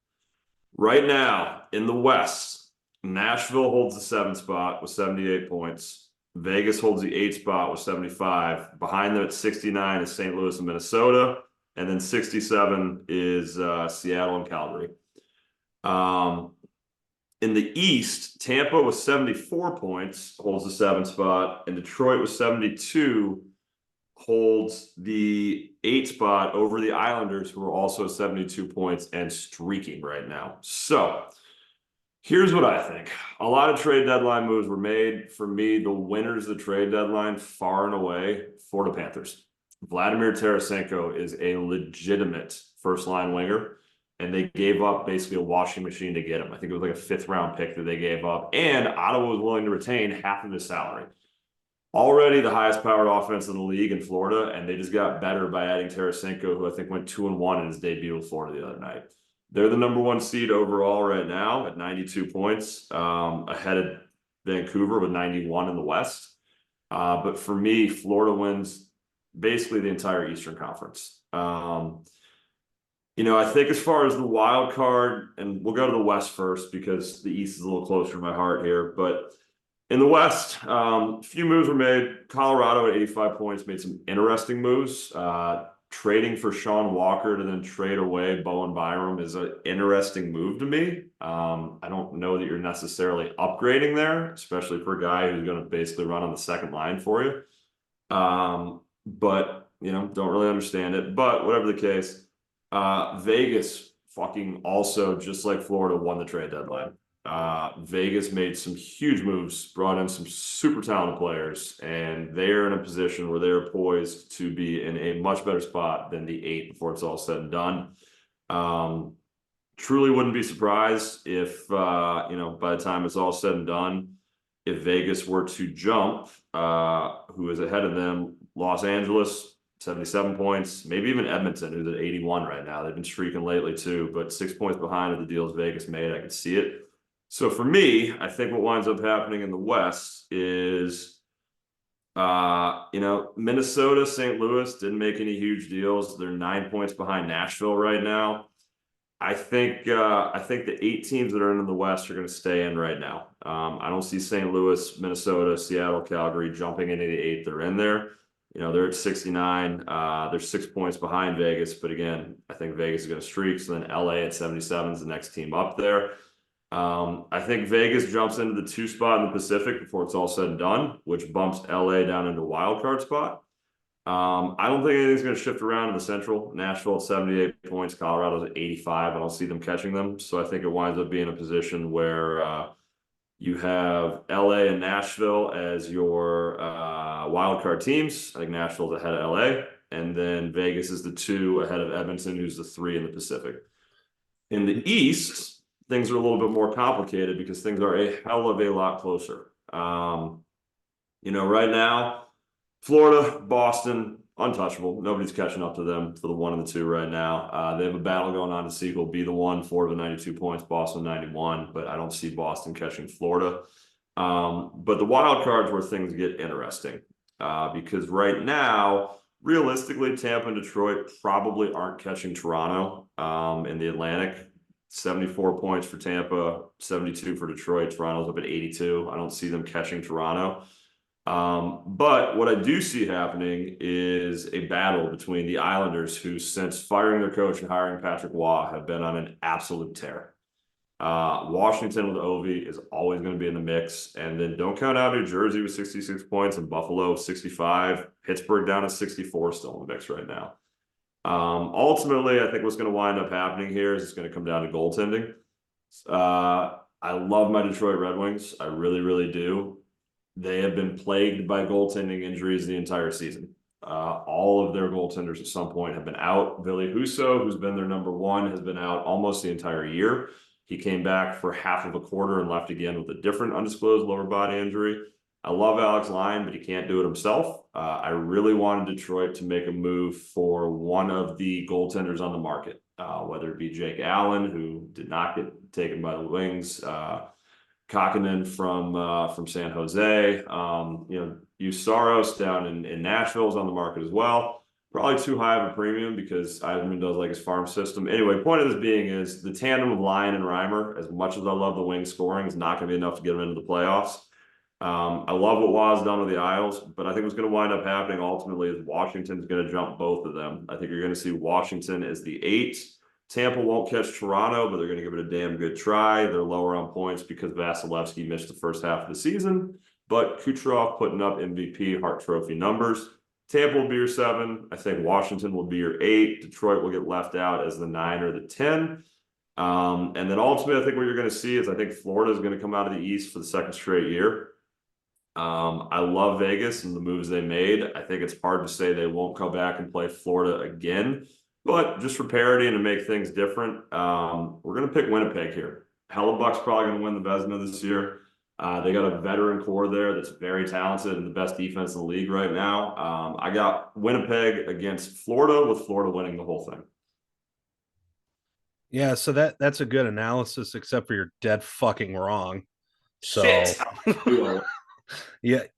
Right now in the West, Nashville holds the 7th spot with 78 points. Vegas holds the 8th spot with 75. Behind them at 69 is St. Louis and Minnesota. And then 67 is Seattle and Calgary. In the East, Tampa with 74 points holds the 7th spot, and Detroit with 72 holds the 8th spot over the Islanders, who are also 72 points and streaking right now. So here's what I think. A lot of trade deadline moves were made. For me, the winners of the trade deadline far and away, Florida Panthers. Vladimir Tarasenko is a legitimate first-line winger, and they gave up basically a washing machine to get him. I think it was like a 5th-round pick that they gave up, and Ottawa was willing to retain half of his salary. Already the highest-powered offense in the league in Florida, and they just got better by adding Tarasenko, who I think went 2-1 in his debut with Florida the other night. They're the number 1 seed overall right now at 92 points, ahead of Vancouver with 91 in the West. But for me, Florida wins basically the entire Eastern Conference. I think as far as the wild card, and we'll go to the West first because the East is a little closer to my heart here, but in the West, a few moves were made. Colorado at 85 points made some interesting moves. Trading for Sean Walker to then trade away Bowen Byram is an interesting move to me. I don't know that you're necessarily upgrading there, especially for a guy who's going to basically run on the second line for you. But don't really understand it. But whatever the case, Vegas fucking also, just like Florida, won the trade deadline. Vegas made some huge moves, brought in some super talented players, and they're in a position where they're poised to be in a much better spot than the 8 before it's all said and done. truly wouldn't be surprised if by the time it's all said and done, if Vegas were to jump, who is ahead of them, Los Angeles, 77 points, maybe even Edmonton, who's at 81 right now. They've been streaking lately too, but 6 points behind of the deals Vegas made. I could see it. So for me, I think what winds up happening in the West is Minnesota, St. Louis didn't make any huge deals. They're 9 points behind Nashville right now. I think the 8 teams that are in the West are going to stay in right now. I don't see St. Louis, Minnesota, Seattle, Calgary jumping into the 8 that are in there. They're at 69. They're 6 points behind Vegas, but again, I think Vegas is going to streak. So then LA at 77 is the next team up there. I think Vegas jumps into the 2 spot in the Pacific before it's all said and done, which bumps LA down into wild card spot. I don't think anything's going to shift around in the Central. Nashville at 78 points, Colorado's at 85. I don't see them catching them. So I think it winds up being a position where you have LA and Nashville as your wild card teams. I think Nashville's ahead of LA. And then Vegas is the 2 ahead of Edmonton, who's the 3 in the Pacific. In the East, things are a little bit more complicated because things are a hell of a lot closer. Right now, Florida, Boston, untouchable. Nobody's catching up to them for the 1 and the 2 right now. They have a battle going on to see who'll be the 1. Florida 92 points, Boston 91, but I don't see Boston catching Florida. But the wild cards where things get interesting because right now, realistically, Tampa and Detroit probably aren't catching Toronto in the Atlantic. 74 points for Tampa, 72 for Detroit. Toronto's up at 82. I don't see them catching Toronto. But what I do see happening is a battle between the Islanders, who since firing their coach and hiring Patrick Waugh have been on an absolute tear. Washington with Ovi is always going to be in the mix. And then don't count out New Jersey with 66 points and Buffalo 65. Pittsburgh down at 64 still in the mix right now. Ultimately, I think what's going to wind up happening here is it's going to come down to goaltending. I love my Detroit Red Wings. I really, really do. They have been plagued by goaltending injuries the entire season. All of their goaltenders at some point have been out. Ville Husso, who's been their number 1, has been out almost the entire year. He came back for half of a quarter and left again with a different undisclosed lower body injury. I love Alex Lyon, but he can't do it himself. I really wanted Detroit to make a move for one of the goaltenders on the market, whether it be Jake Allen, who did not get taken by the Wings, Kakkonen from San Jose, Usaros down in Nashville is on the market as well. Probably too high of a premium because Yzerman does like his farm system. Anyway, point of this being is the tandem of Lyon and Reimer, as much as I love the wing scoring, is not going to be enough to get them into the playoffs. I love what Waugh's done with the Isles, but I think what's going to wind up happening ultimately is Washington's going to jump both of them. I think you're going to see Washington as the 8. Tampa won't catch Toronto, but they're going to give it a damn good try. They're lower on points because Vasilevsky missed the first half of the season, but Kucherov putting up MVP Hart Trophy numbers. Tampa will be your 7. I think Washington will be your 8. Detroit will get left out as the 9 or the 10. And then ultimately, I think what you're going to see is I think Florida is going to come out of the East for the 2nd straight year. I love Vegas and the moves they made. I think it's hard to say they won't come back and play Florida again. But just for parity and to make things different, we're going to pick Winnipeg here. Hellebuck's probably going to win the Vezina this year. They got a veteran core there that's very talented and the best defense in the league right now. I got Winnipeg against Florida, with Florida winning the whole thing. Yeah, so that's a good analysis, except for you're dead fucking wrong. So Shit.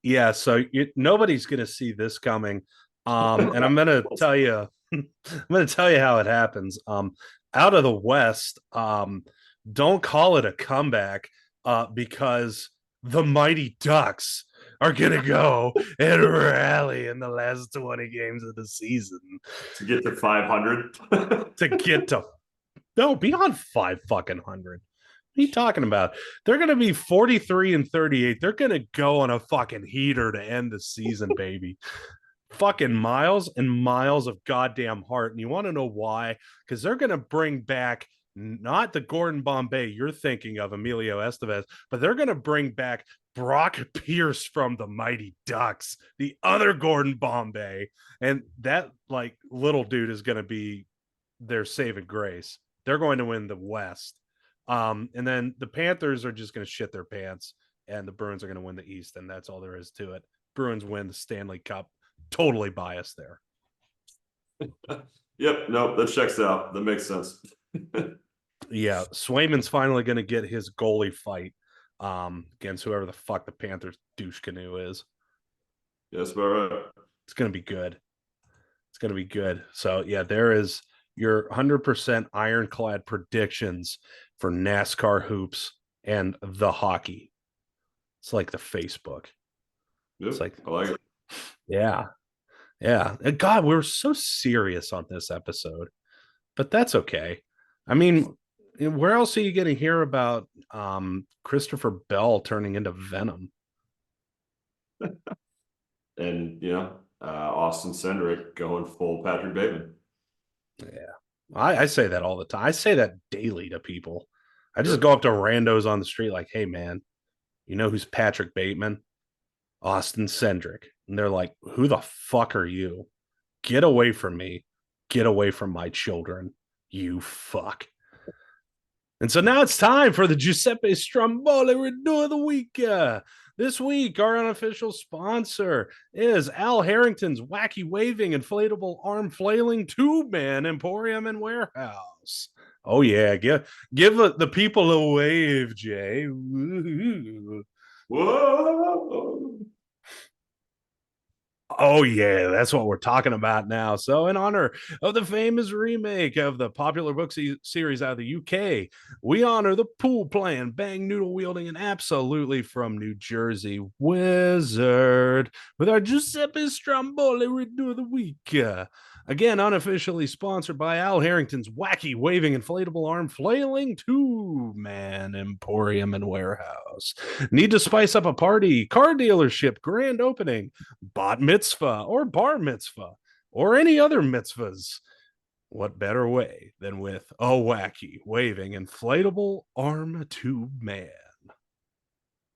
yeah. So nobody's gonna see this coming. And I'm gonna tell you, I'm gonna tell you how it happens. Out of the West, don't call it a comeback, because the Mighty Ducks are gonna go and rally in the last 20 games of the season to get to 500. to get to beyond 5 fucking hundred. What are you talking about? They're going to be 43 and 38. They're going to go on a fucking heater to end the season, baby. Fucking miles and miles of goddamn heart. And you want to know why? Because they're going to bring back not the Gordon Bombay you're thinking of, Emilio Estevez, but they're going to bring back Brock Pierce from the Mighty Ducks, the other Gordon Bombay. And that little dude is going to be their saving grace. They're going to win the West. And then the Panthers are just going to shit their pants, and the Bruins are going to win the East, and that's all there is to it. Bruins win the Stanley Cup. Totally biased there. Yep, nope, that checks out. That makes sense. Yeah, Swayman's finally going to get his goalie fight against whoever the fuck the Panthers douche canoe is. Yes, all right. It's going to be good. It's going to be good. So, yeah, there is your 100% ironclad predictions for NASCAR hoops and the hockey. It's like the Facebook. Yep, It's like, I like it. yeah, yeah. And God, we were so serious on this episode, but that's okay. I mean, where else are you going to hear about Christopher Bell turning into Venom? And Austin Cindric going full Patrick Bateman. Yeah, I say that all the time. I say that daily to people. I just Sure. go up to randos on the street like, hey, man, you know who's Patrick Bateman? Austin Cindric. And they're like, who the fuck are you? Get away from me. Get away from my children. You fuck. And so now it's time for the Giuseppe Stromboli Redo of the Week. This week, our unofficial sponsor is Al Harrington's Wacky Waving Inflatable Arm Flailing Tube Man Emporium and Warehouse. Oh, yeah. Give the people a wave, Jay. Woo. Whoa. Oh, yeah, that's what we're talking about now. So, in honor of the famous remake of the popular book series out of the UK, we honor the pool playing, bang noodle wielding, and absolutely from New Jersey Wizard with our Giuseppe Stromboli Redo of the Week. Again, unofficially sponsored by Al Harrington's Wacky Waving Inflatable Arm Flailing Tube Man Emporium and Warehouse. Need to spice up a party, car dealership, grand opening, bat mitzvah or bar mitzvah or any other mitzvahs? What better way than with a wacky waving inflatable arm tube man?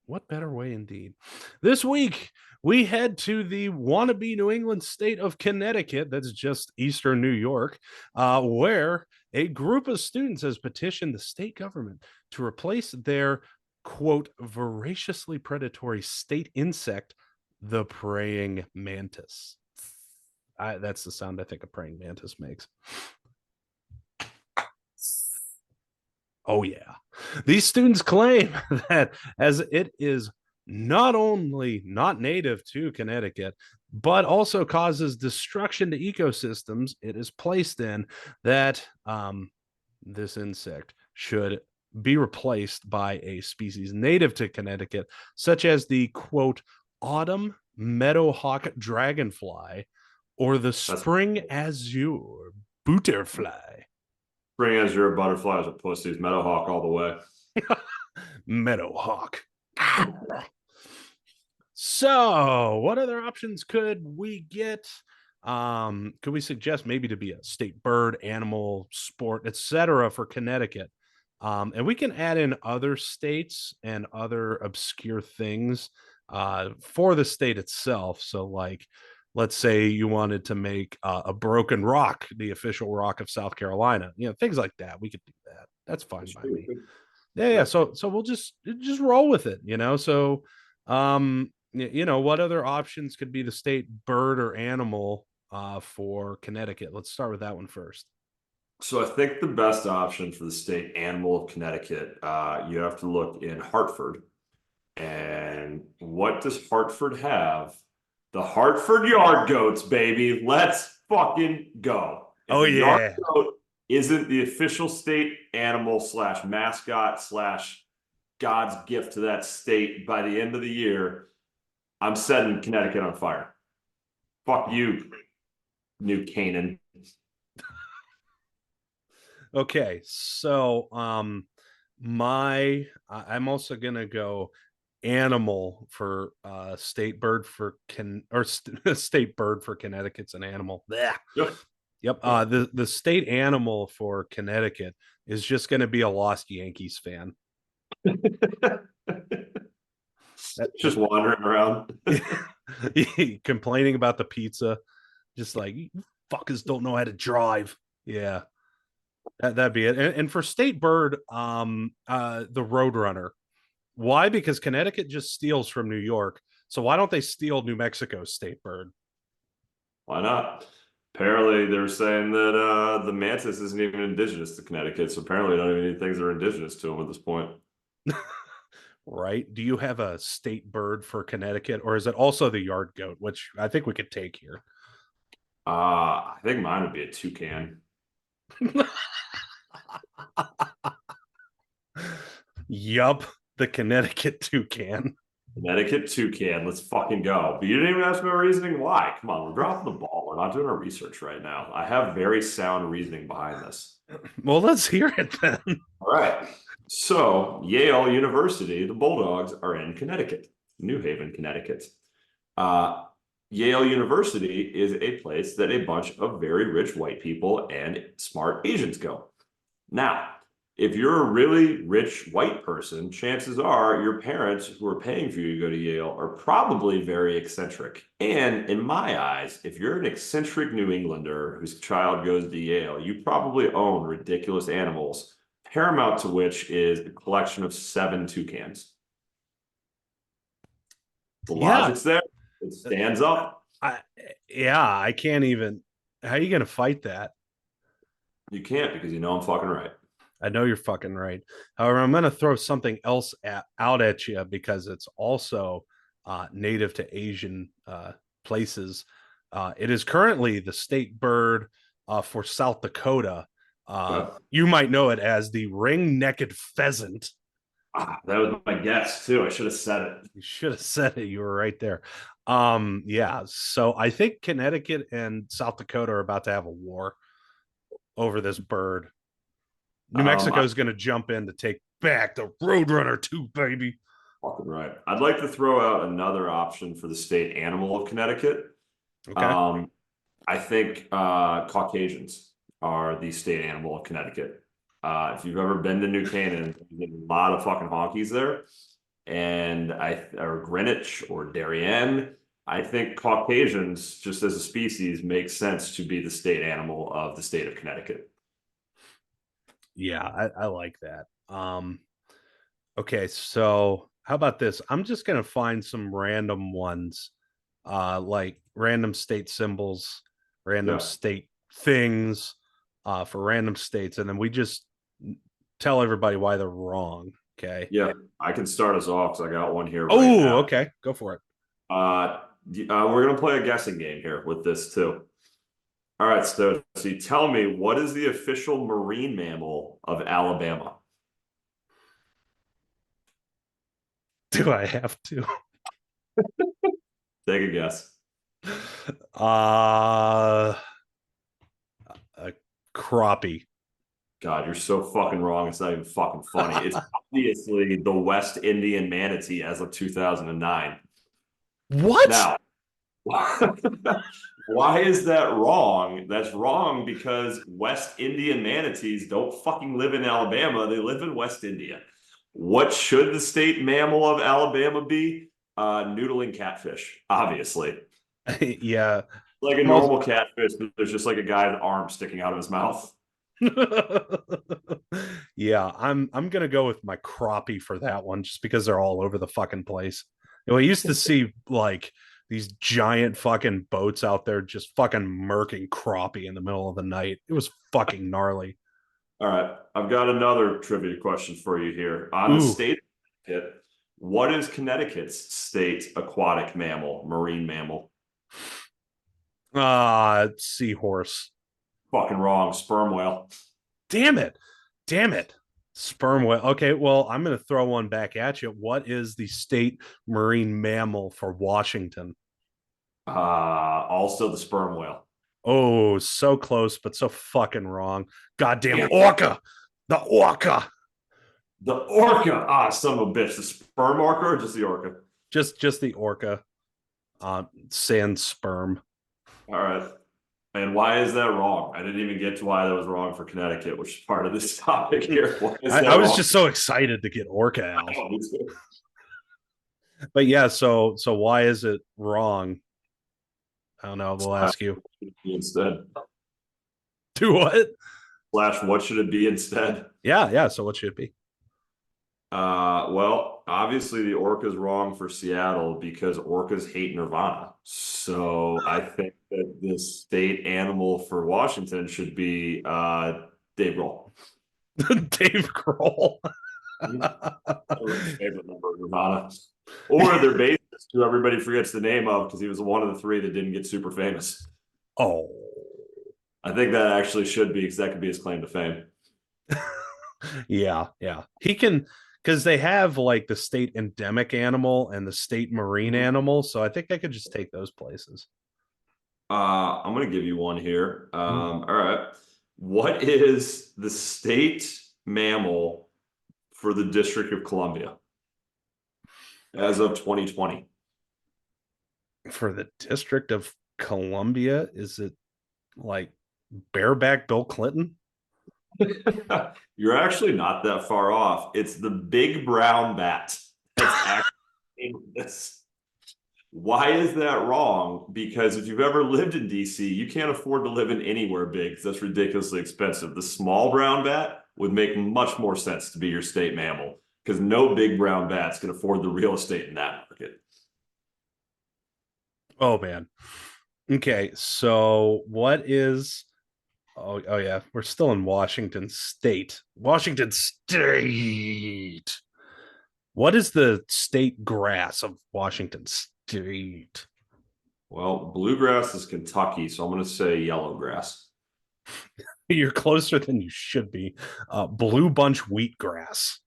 What better way indeed? This week, we head to the wannabe New England state of Connecticut, that's just eastern New York, where a group of students has petitioned the state government to replace their, quote, voraciously predatory state insect, the praying mantis. That's the sound I think a praying mantis makes. Oh, yeah. These students claim that as it is not only not native to Connecticut, but also causes destruction to ecosystems it is placed in, that this insect should be replaced by a species native to Connecticut, such as the, quote, autumn meadowhawk dragonfly or the spring azure butterfly. Spring azure butterflies are pussies. Meadowhawk all the way. Meadowhawk. So, what other options could we get? Could we suggest maybe to be a state bird, animal, sport, etc. for Connecticut? And we can add in other states and other obscure things for the state itself. So, like, let's say you wanted to make a broken rock the official rock of South Carolina, things like that. We could do that. That's fine by me. Yeah. So we'll just roll with it, So, what other options could be the state bird or animal for Connecticut? Let's start with that one first. So I think the best option for the state animal of Connecticut, you have to look in Hartford. And what does Hartford have? The Hartford Yard Goats, baby. Let's fucking go. If Oh, the yeah. Yard Goat isn't the official state animal / mascot / God's gift to that state by the end of the year, I'm setting Connecticut on fire. Fuck you, New Canaan. Okay, so I'm also gonna go animal for state bird for state bird for Connecticut's an animal. Blech. Yep. The state animal for Connecticut is just gonna be a lost Yankees fan. Just wandering around. Complaining about the pizza. Just like, you fuckers don't know how to drive. Yeah. That'd be it. And for state bird, the Roadrunner. Why? Because Connecticut just steals from New York. So why don't they steal New Mexico's state bird? Why not? Apparently, they're saying that the mantis isn't even indigenous to Connecticut, so apparently, not even any things are indigenous to them at this point. Right? Do you have a state bird for Connecticut, or is it also the yard goat, which I think we could take here? I think mine would be a toucan. Yup, the Connecticut toucan. Connecticut toucan. Let's fucking go. But you didn't even ask my reasoning why. Come on, we're dropping the ball. We're not doing our research right now. I have very sound reasoning behind this. Well, let's hear it then. All right. So, Yale University, the Bulldogs are in Connecticut, New Haven, Connecticut. Uh, Yale University is a place that a bunch of very rich white people and smart Asians go. Now, if you're a really rich white person, chances are your parents who are paying for you to go to Yale are probably very eccentric. And in my eyes, if you're an eccentric New Englander whose child goes to Yale, you probably own ridiculous animals, paramount to which is a collection of 7 toucans. The logic's there. It stands up. I can't even. How are you going to fight that? You can't because you know I'm fucking right. I know you're fucking right. However, I'm going to throw something else out at you because it's also native to Asian places. It is currently the state bird for South Dakota. You might know it as the ring-necked pheasant. That was my guess too. I should have said it. You should have said it. You were right there. Yeah. So I think Connecticut and South Dakota are about to have a war over this bird. New Mexico is going to jump in to take back the Roadrunner too, baby. Fucking right. I'd like to throw out another option for the state animal of Connecticut. Okay. I think Caucasians are the state animal of Connecticut. If you've ever been to New Canaan, there's a lot of fucking honkies there. And or Greenwich or Darien. I think Caucasians, just as a species, make sense to be the state animal of the state of Connecticut. Yeah, I like that. Okay, so how about this? I'm just gonna find some random ones, like random state symbols, random state things, for random states, and then we just tell everybody why they're wrong. Okay. Yeah, I can start us off because I got one here. Oh, okay, go for it. We're gonna play a guessing game here with this too. All right, so you tell me, what is the official marine mammal of Alabama? Do I have to? Take a guess. A crappie. God, you're so fucking wrong. It's not even fucking funny. It's obviously the West Indian manatee as of 2009. What? Now, why is that wrong? That's wrong because West Indian manatees don't fucking live in Alabama. They live in West India. What should the state mammal of Alabama be? Noodling catfish, obviously. Yeah. Like a normal catfish, there's just like a guy's arm sticking out of his mouth. Yeah, I'm gonna go with my crappie for that one just because they're all over the fucking place. You know, I used to see like these giant fucking boats out there just fucking murking crappie in the middle of the night. It was fucking gnarly. All right, I've got another trivia question for you here. On the state of Connecticut, what is Connecticut's state aquatic mammal, marine mammal? Seahorse. Fucking wrong. Sperm whale. Damn it. Damn it. Sperm whale. Okay, well, I'm going to throw one back at you. What is the state marine mammal for Washington? Also the sperm whale. Oh, so close, but so fucking wrong. Goddamn orca. The orca. The orca. Son of a bitch. The sperm orca or just the orca? Just the orca. Sand sperm. All right. And why is that wrong? I didn't even get to why that was wrong for Connecticut, which is part of this topic here. I was just so excited to get orca out. But yeah, so why is it wrong? I don't know. We'll ask you instead. Do what? Slash, what should it be instead? Yeah, yeah. So what should it be? Well, obviously the orca's wrong for Seattle because orcas hate Nirvana. So I think that the state animal for Washington should be Dave Grohl. Dave Grohl. Everyone's favorite member of Nirvana. Or their bassist, who everybody forgets the name of because he was one of the three that didn't get super famous. Oh. I think that actually should be because that could be his claim to fame. Yeah, yeah. He can because they have like the state endemic animal and the state marine animal. So I think I could just take those places. I'm gonna give you one here. Ooh. All right. What is the state mammal for the District of Columbia as of 2020? For the District of Columbia, is it like bareback Bill Clinton? You're actually not that far off. It's the big brown bat. That's actually this. Why is that wrong? Because if you've ever lived in DC, you can't afford to live in anywhere big because that's ridiculously expensive. The small brown bat would make much more sense to be your state mammal because no big brown bats can afford the real estate in that market. Oh man. Okay, so what is oh yeah, we're still in Washington State. Washington State. What is the state grass of Washington State? Well, bluegrass is Kentucky, so I'm going to say yellow grass. You're closer than you should be. Blue bunch wheatgrass.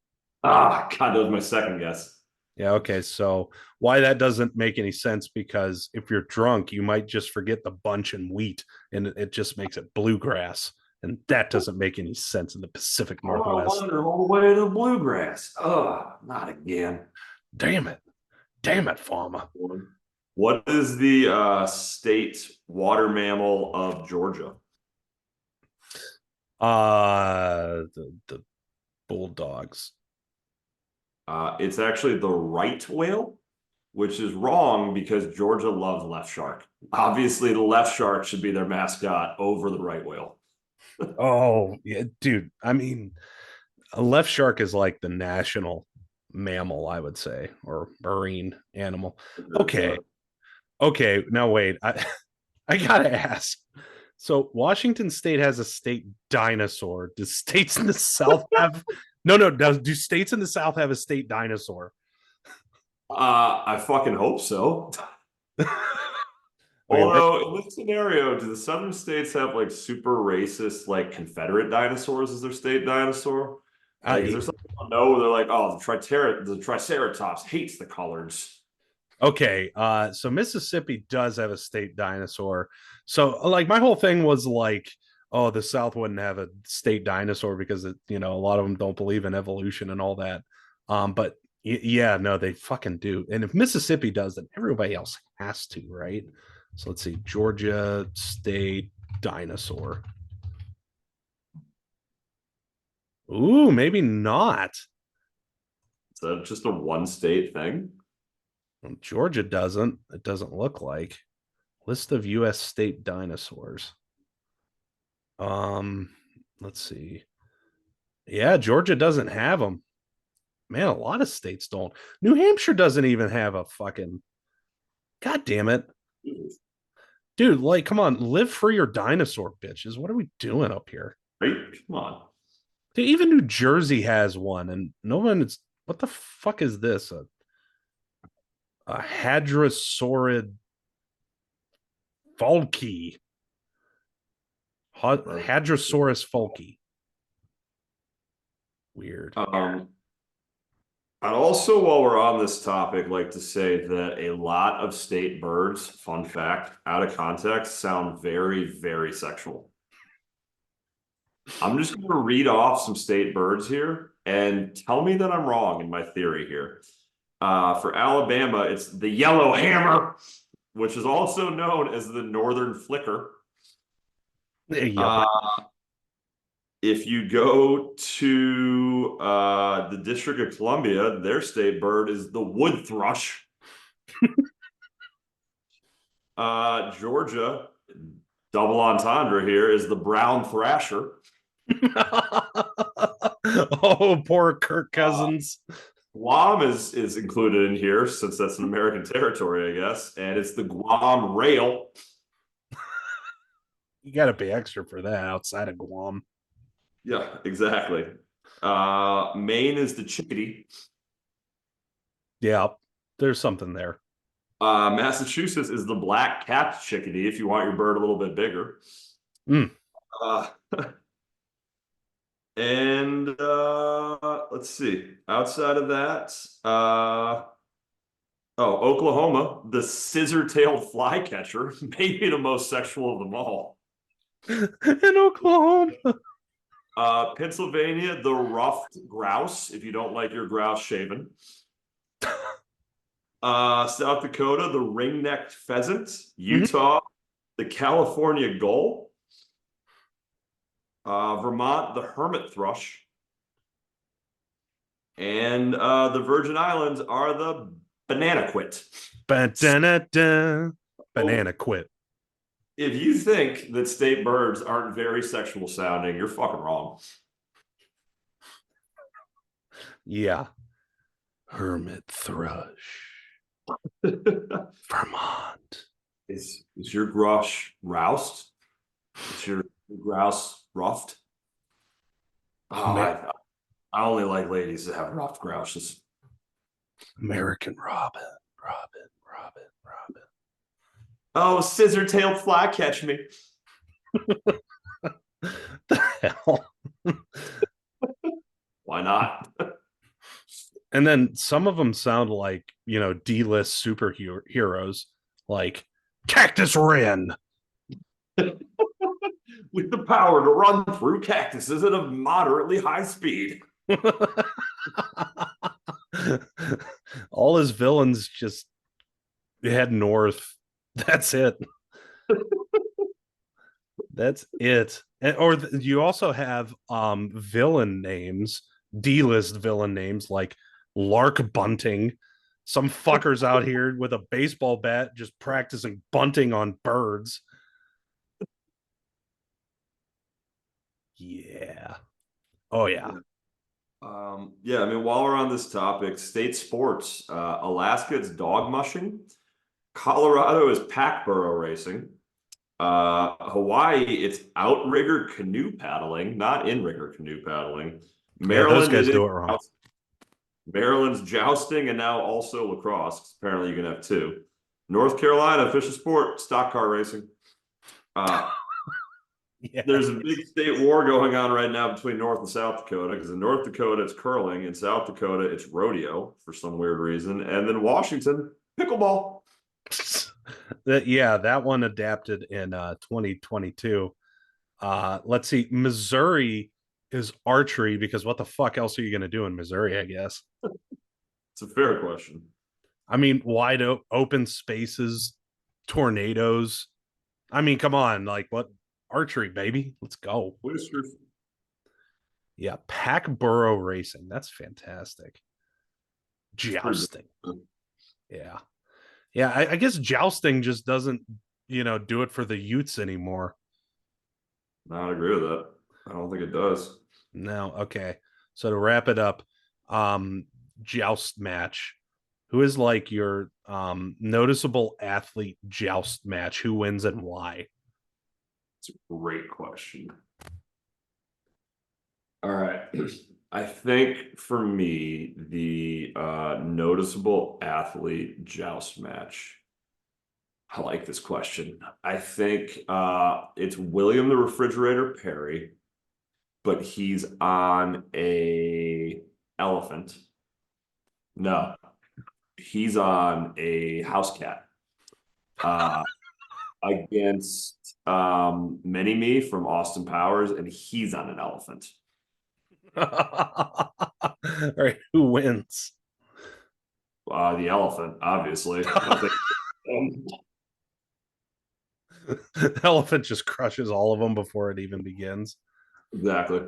Ah, God, that was my second guess. Yeah, okay. So why that doesn't make any sense because if you're drunk, you might just forget the bunch and wheat and it just makes it bluegrass. And that doesn't make any sense in the Pacific Oh, I Northwest. wander all the way to the bluegrass. Oh, not again. Damn it. Damn it, farmer. What is the state water mammal of Georgia? The bulldogs. It's actually the right whale, which is wrong because Georgia loves left shark. Obviously, the left shark should be their mascot over the right whale. Oh, yeah, dude. I mean, a left shark is like the national mammal, I would say, or marine animal. Okay. Okay. Now wait. I gotta ask. So Washington State has a state dinosaur. Do states in the South have no? Do states in the South have a state dinosaur? I fucking hope so. Wait, where? Although in this scenario, do the southern states have like super racist like Confederate dinosaurs as their state dinosaur? Like, is there something I know where they're like, oh, the Triceratops hates the colors? Okay, so Mississippi does have a state dinosaur. So like my whole thing was like, oh, the South wouldn't have a state dinosaur because a lot of them don't believe in evolution and all that. But yeah, no, they fucking do. And if Mississippi does, then everybody else has to, right? So let's see, Georgia state dinosaur. Ooh, maybe not. Is that just a one state thing? Well, Georgia doesn't. It doesn't look like. List of U.S. state dinosaurs. Um, let's see. Yeah, Georgia doesn't have them. Man, a lot of states don't. New Hampshire doesn't even have a fucking. God damn it, dude! Like, come on, live free or dinosaur, bitches. What are we doing up here? Right? Come on. Dude, even New Jersey has one, and no one is. What the fuck is this? A hadrosaurid falky. Hadrosaurus falky. Weird. I'd also, while we're on this topic, like to say that a lot of state birds, fun fact, out of context, sound very, very sexual. I'm just going to read off some state birds here and tell me that I'm wrong in my theory here. For Alabama, it's the yellow hammer, which is also known as the northern flicker. Yep. If you go to the District of Columbia, their state bird is the wood thrush. Georgia, double entendre here, is the brown thrasher. Oh, poor Kirk Uh, Cousins. Guam is included in here since that's an American territory, I guess, and it's the Guam Rail. You got to pay extra for that outside of Guam. Yeah, exactly. Maine is the Chickadee. Yeah, there's something there. Massachusetts is the black-capped chickadee if you want your bird a little bit bigger. Mm. Uh, and let's see. Outside of that, Oklahoma, the scissor-tailed flycatcher, maybe the most sexual of them all. In Oklahoma. Pennsylvania, the ruffed grouse, if you don't like your grouse shaven. South Dakota, the ring-necked pheasant. Mhm. Utah, the California gull. Vermont, the hermit thrush. And the Virgin Islands are the banana quit. Ba-da-da-da. So Banana quit. if you think that state birds aren't very sexual sounding, you're fucking wrong. Yeah. Hermit thrush. Vermont. Is your grouse roused? Is your grouse ruffed? Oh, Amer- I only like ladies that have ruffed grouses. American robin. Robin. Robin. Robin. Oh, scissor-tailed flycatch me. The hell? Why not? And then some of them sound like, D-list superheroes, like Cactus Wren. With the power to run through cactuses at a moderately high speed. All his villains just head north. That's it. That's it. You also have villain names, D-list villain names like Lark Bunting. Some fuckers out here with a baseball bat just practicing bunting on birds. Yeah. Oh yeah. Yeah, I mean, while we're on this topic, state sports. Alaska, it's dog mushing. Colorado is pack burro racing. Hawaii, it's outrigger canoe paddling, not in-rigger canoe paddling. Yeah, those Maryland, guys do it wrong. Maryland's jousting and now also lacrosse. Apparently, you can have two. North Carolina, official sport, stock car racing. Uh, Yeah. there's a big state war going on right now between North and South Dakota because in North Dakota it's curling, in South Dakota it's rodeo for some weird reason, and then Washington pickleball. That one adapted in 2022. Let's see. Missouri is archery because what the fuck else are you going to do in Missouri, I guess? It's a fair question. I mean, wide open spaces, tornadoes. I mean, come on, like what archery, baby? Let's go. Whiskers. Yeah, pack burro racing. That's fantastic. It's pretty Jousting. good. Yeah. Yeah, I guess jousting just doesn't, do it for the youths anymore. I agree with that. I don't think it does. No, okay. So to wrap it up, um, joust match. Who is like your noticeable athlete joust match? Who wins and why? It's a great question. All right. I think for me, the noticeable athlete joust match. I like this question. I think it's William the Refrigerator Perry, but he's on a elephant. No, he's on a house cat. Uh, against Mini Me from Austin Powers, and he's on an elephant. All right, who wins? The elephant, obviously. I don't think. The elephant just crushes all of them before it even begins. Exactly.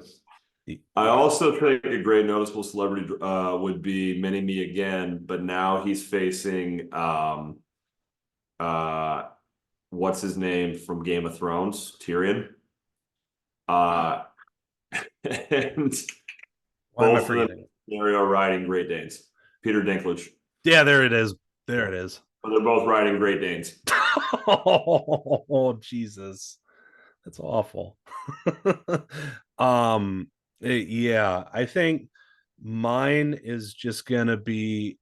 I Yeah. also think a great noticeable celebrity would be Mini Me again, but now he's facing uh what's his name from Game of Thrones, Tyrion. Uh and Why am I both of them forgetting? are riding Great Danes. Peter Dinklage. Yeah, there it is. There it is. But they're both riding Great Danes. Oh, Jesus. That's awful. um yeah, I think mine is just gonna be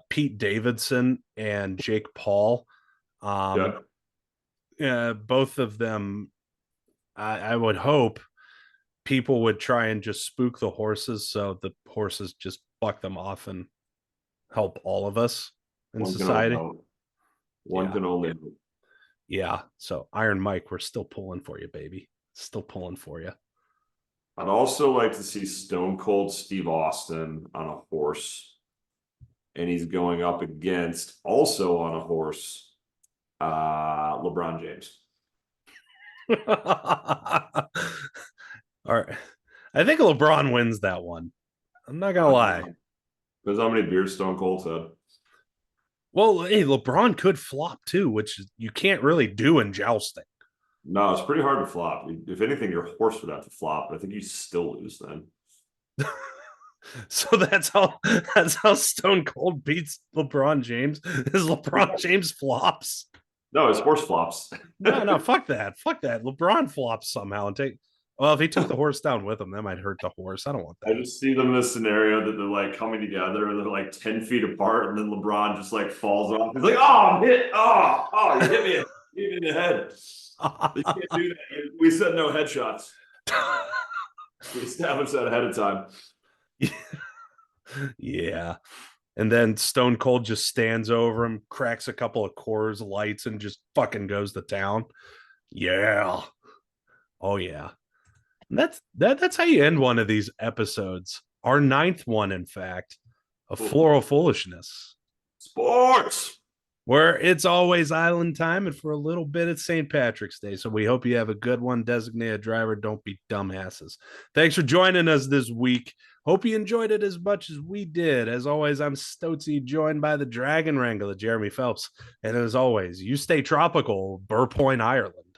Pete Davidson and Jake Paul. Um Yeah. both of them, I would hope people would try and just spook the horses so the horses just buck them off and help all of us in One can only society. hope. One Yeah. can only hope. Yeah. So Iron Mike, we're still pulling for you, baby. Still pulling for you. I'd also like to see Stone Cold Steve Austin on a horse. And he's going up against, also on a horse, LeBron James. All right. I think LeBron wins that one. I'm not gonna lie. Depends how many beers Stone Cold's had. Well, hey, LeBron could flop too, which you can't really do in jousting. No, it's pretty hard to flop. If anything, your horse would have to flop, but I think you still lose then. So that's how Stone Cold beats LeBron James. Is LeBron James flops? No, his horse flops. No, fuck that. Fuck that. LeBron flops somehow and take. Well, if he took the horse down with him, that might hurt the horse. I don't want I that. just see them in this scenario that they're like coming together and they're like 10 feet apart, and then LeBron just like falls off. He's like, oh, I'm hit. Oh, you hit me. You hit me in the head. You can't do that. We said no headshots. We established that ahead of time. Yeah. And then Stone Cold just stands over him, cracks a couple of Coors Lights, and just fucking goes to town. Yeah. Oh yeah. And that's how you end one of these episodes. Our ninth one, in fact, of Floral Foolishness, Sports. where it's always island time, and for a little bit it's St. Patrick's Day. So we hope you have a good one. Designated driver, don't be dumbasses. Thanks for joining us this week. Hope you enjoyed it as much as we did. As always, I'm Stoczy, joined by the Dragon Wrangler, Jeremy Phelps. And as always, you stay tropical, Burr Point, Ireland.